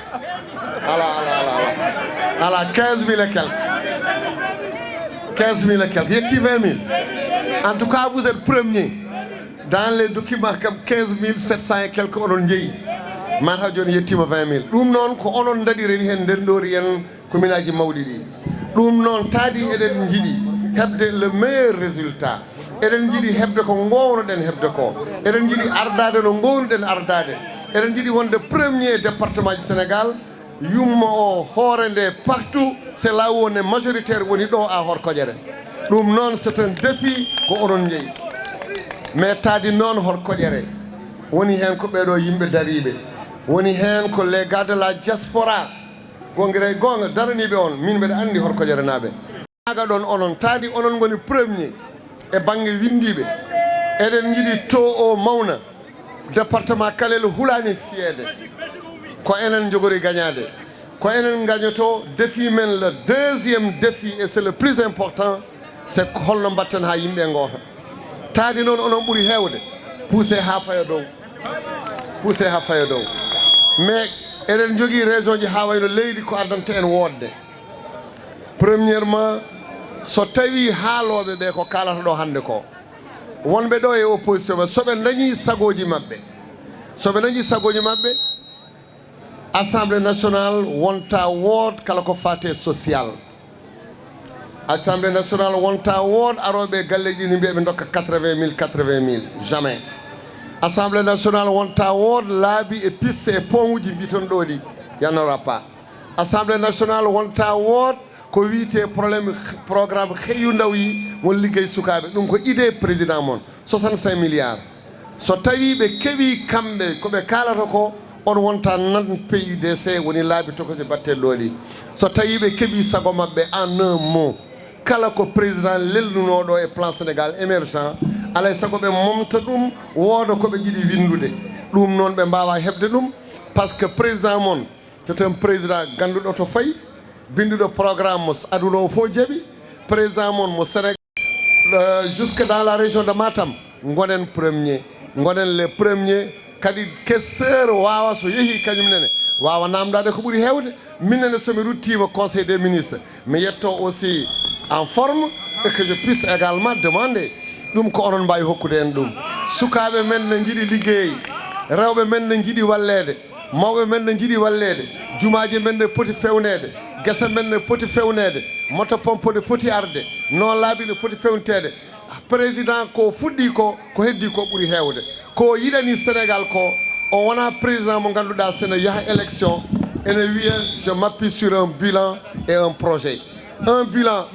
ala 15 000 et quelque 15 000 et quelque yetti 20 000 en tout cas vous êtes premier dans les documents kam 15 700 et quelque onon jeeyi mataw joni yettima 20 000 ɗum noon ko onon daɗireni hen ndendori en commune aji mawɗi ɗi ɗum noon taadi eɗen jiiɗi heɓde le meilleur résultat eɗen jiiɗi heɓde ko gownoɗen heɓde ko eɗen jiiɗi ardade no gownuɗen ardade eɗen jiiɗi wonde premier département du Sénégal yummo o hoore nde partout c'est là où on est majoritaire woni ɗo à Orkodiéré ɗum noon c'est un défi ko onon jeeyi mais taadi noon Orkodiéré woni hen ko ɓeɗo yimɓe dariɓe woni hen ko les gars de la diaspora gongira gonga daraniɓe on min mbeɗa andi Orkodiéré naɓe aga ɗon onon taadi onon goni premier e banggue windiɓe eɗen jiiɗi taux o mawna département Kanel hulani fiyede ko enen jogori gagnade ko enen gagnoto défi men le deuxième défi et c'est le plus important c'est holno mbatten ha yimɓe goota taadi noon onon ɓuuri hewde poussé ha faya dow mais eɗen jogui région ji ha wayno leydi ko addanta en wodde premièrement so tawi haaloɓe ɓe ko kalata ɗo hande ko wonɓe ɗo e opposition ɓe soɓe dañi sagoji mabɓe assemblée nationale wonta wood kala ko fate social assemblée nationale wonta wood aroɓe galleji ɗi ni mbiyaɓe dokka 80 000 jamais assemblée nationale wonta wood laabi e piste e pont uji mbiton ɗo ɗi yanora pas assemblée nationale wonta wood ko wiite programme xeyu ndaw yi won liggey sukaɓe ɗum ko idée président moon 65 milliards so tawi ɓe keeɓi kamɓe koɓe kalata ko on wonta nan PUDC woni laabi tokosi battelɗo ɗi so tawi ɓe keeɓi sago mabɓe en un mot kala ko président lelnunoɗo e plan Sénégal émergent alay sago ɓe momta ɗum wooda koɓe jiiɗi windude ɗum noon ɓe mbawa heɓde ɗum par ce que président moon c'est un président ganduɗo to fayi binduɗo programme mo aduna o fof jaaɓi président moon mo Sénégal jusque dans la région de Matam gonen les premiers kadi questeur wawa so yeehi kañum nene wawa namdade ko ɓuuri hewde minene somi ruttima conseil des ministres mi yetto aussi en forme et que je puisse également demander ɗum ko onon mbawi hokkude en ɗum sukaɓe men ne jiiɗi liggey rewɓe men ne jiiɗi wallede mawɓe men ne jiiɗi wallede jumaji men ne poti fewnede guese men ne poti fewnede moto pompe ne foti arde non laabi ne poti fewntede président ko fuɗɗi ko heddi ko ɓuuri hewde ko yiɗani Sénégal ko o wona président mo ganduɗa sene yaaha élection ene wiya je m'appuie sur un bilan et un projet un bilan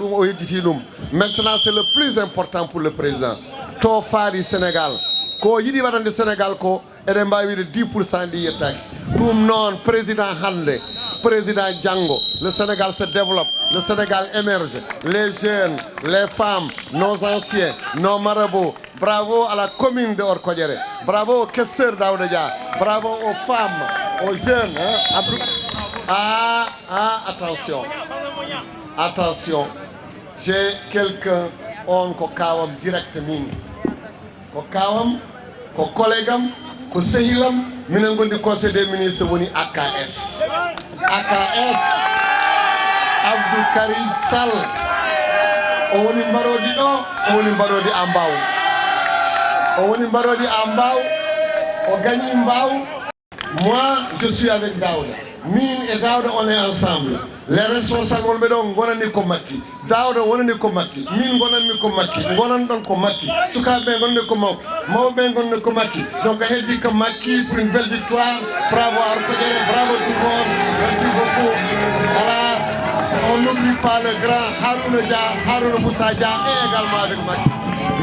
maintenant c'est le plus important pour le président to faari Sénégal ko yiɗi waɗande Sénégal ko eɗen mbawi wiide 10% ɗi yettaki ɗum noon président hande président Django, le Sénégal se développe, le Sénégal émerge, les jeunes, les femmes, nos anciens, nos marabouts. Bravo à la commune de Orkodjere, bravo au questeur Daouda Dia, bravo aux femmes, aux jeunes. Attention, j'ai quelqu'un on ko kawam direct min, ko kawam, ko collègue ko sehilam, minen gondi conseil des ministres woni AKS. AKS Abdou Karim Sall o woni mbarodi ɗo o woni mbarodi Ambaw o woni mbarodi Ambaw o gagni Mbaw. Moi je suis avec Daouda, min et Daouda on est ensemble. Les responsables wonɓe ɗo gonani ko makki, Daouda wonani ko makki, min gonanmi ko makki, gonan ɗon ko makki, sukaɓe gonne ko makki, mawɓe gonne ko makki. Donc a heddi ko makki pour une belle victoire. Bravo à Orkodjere, bravo tout le monde, merci beaucoup. Voilà, on n'oublie pas le grand Harouna Dia, Harouna Moussa Dia et également avec Makki.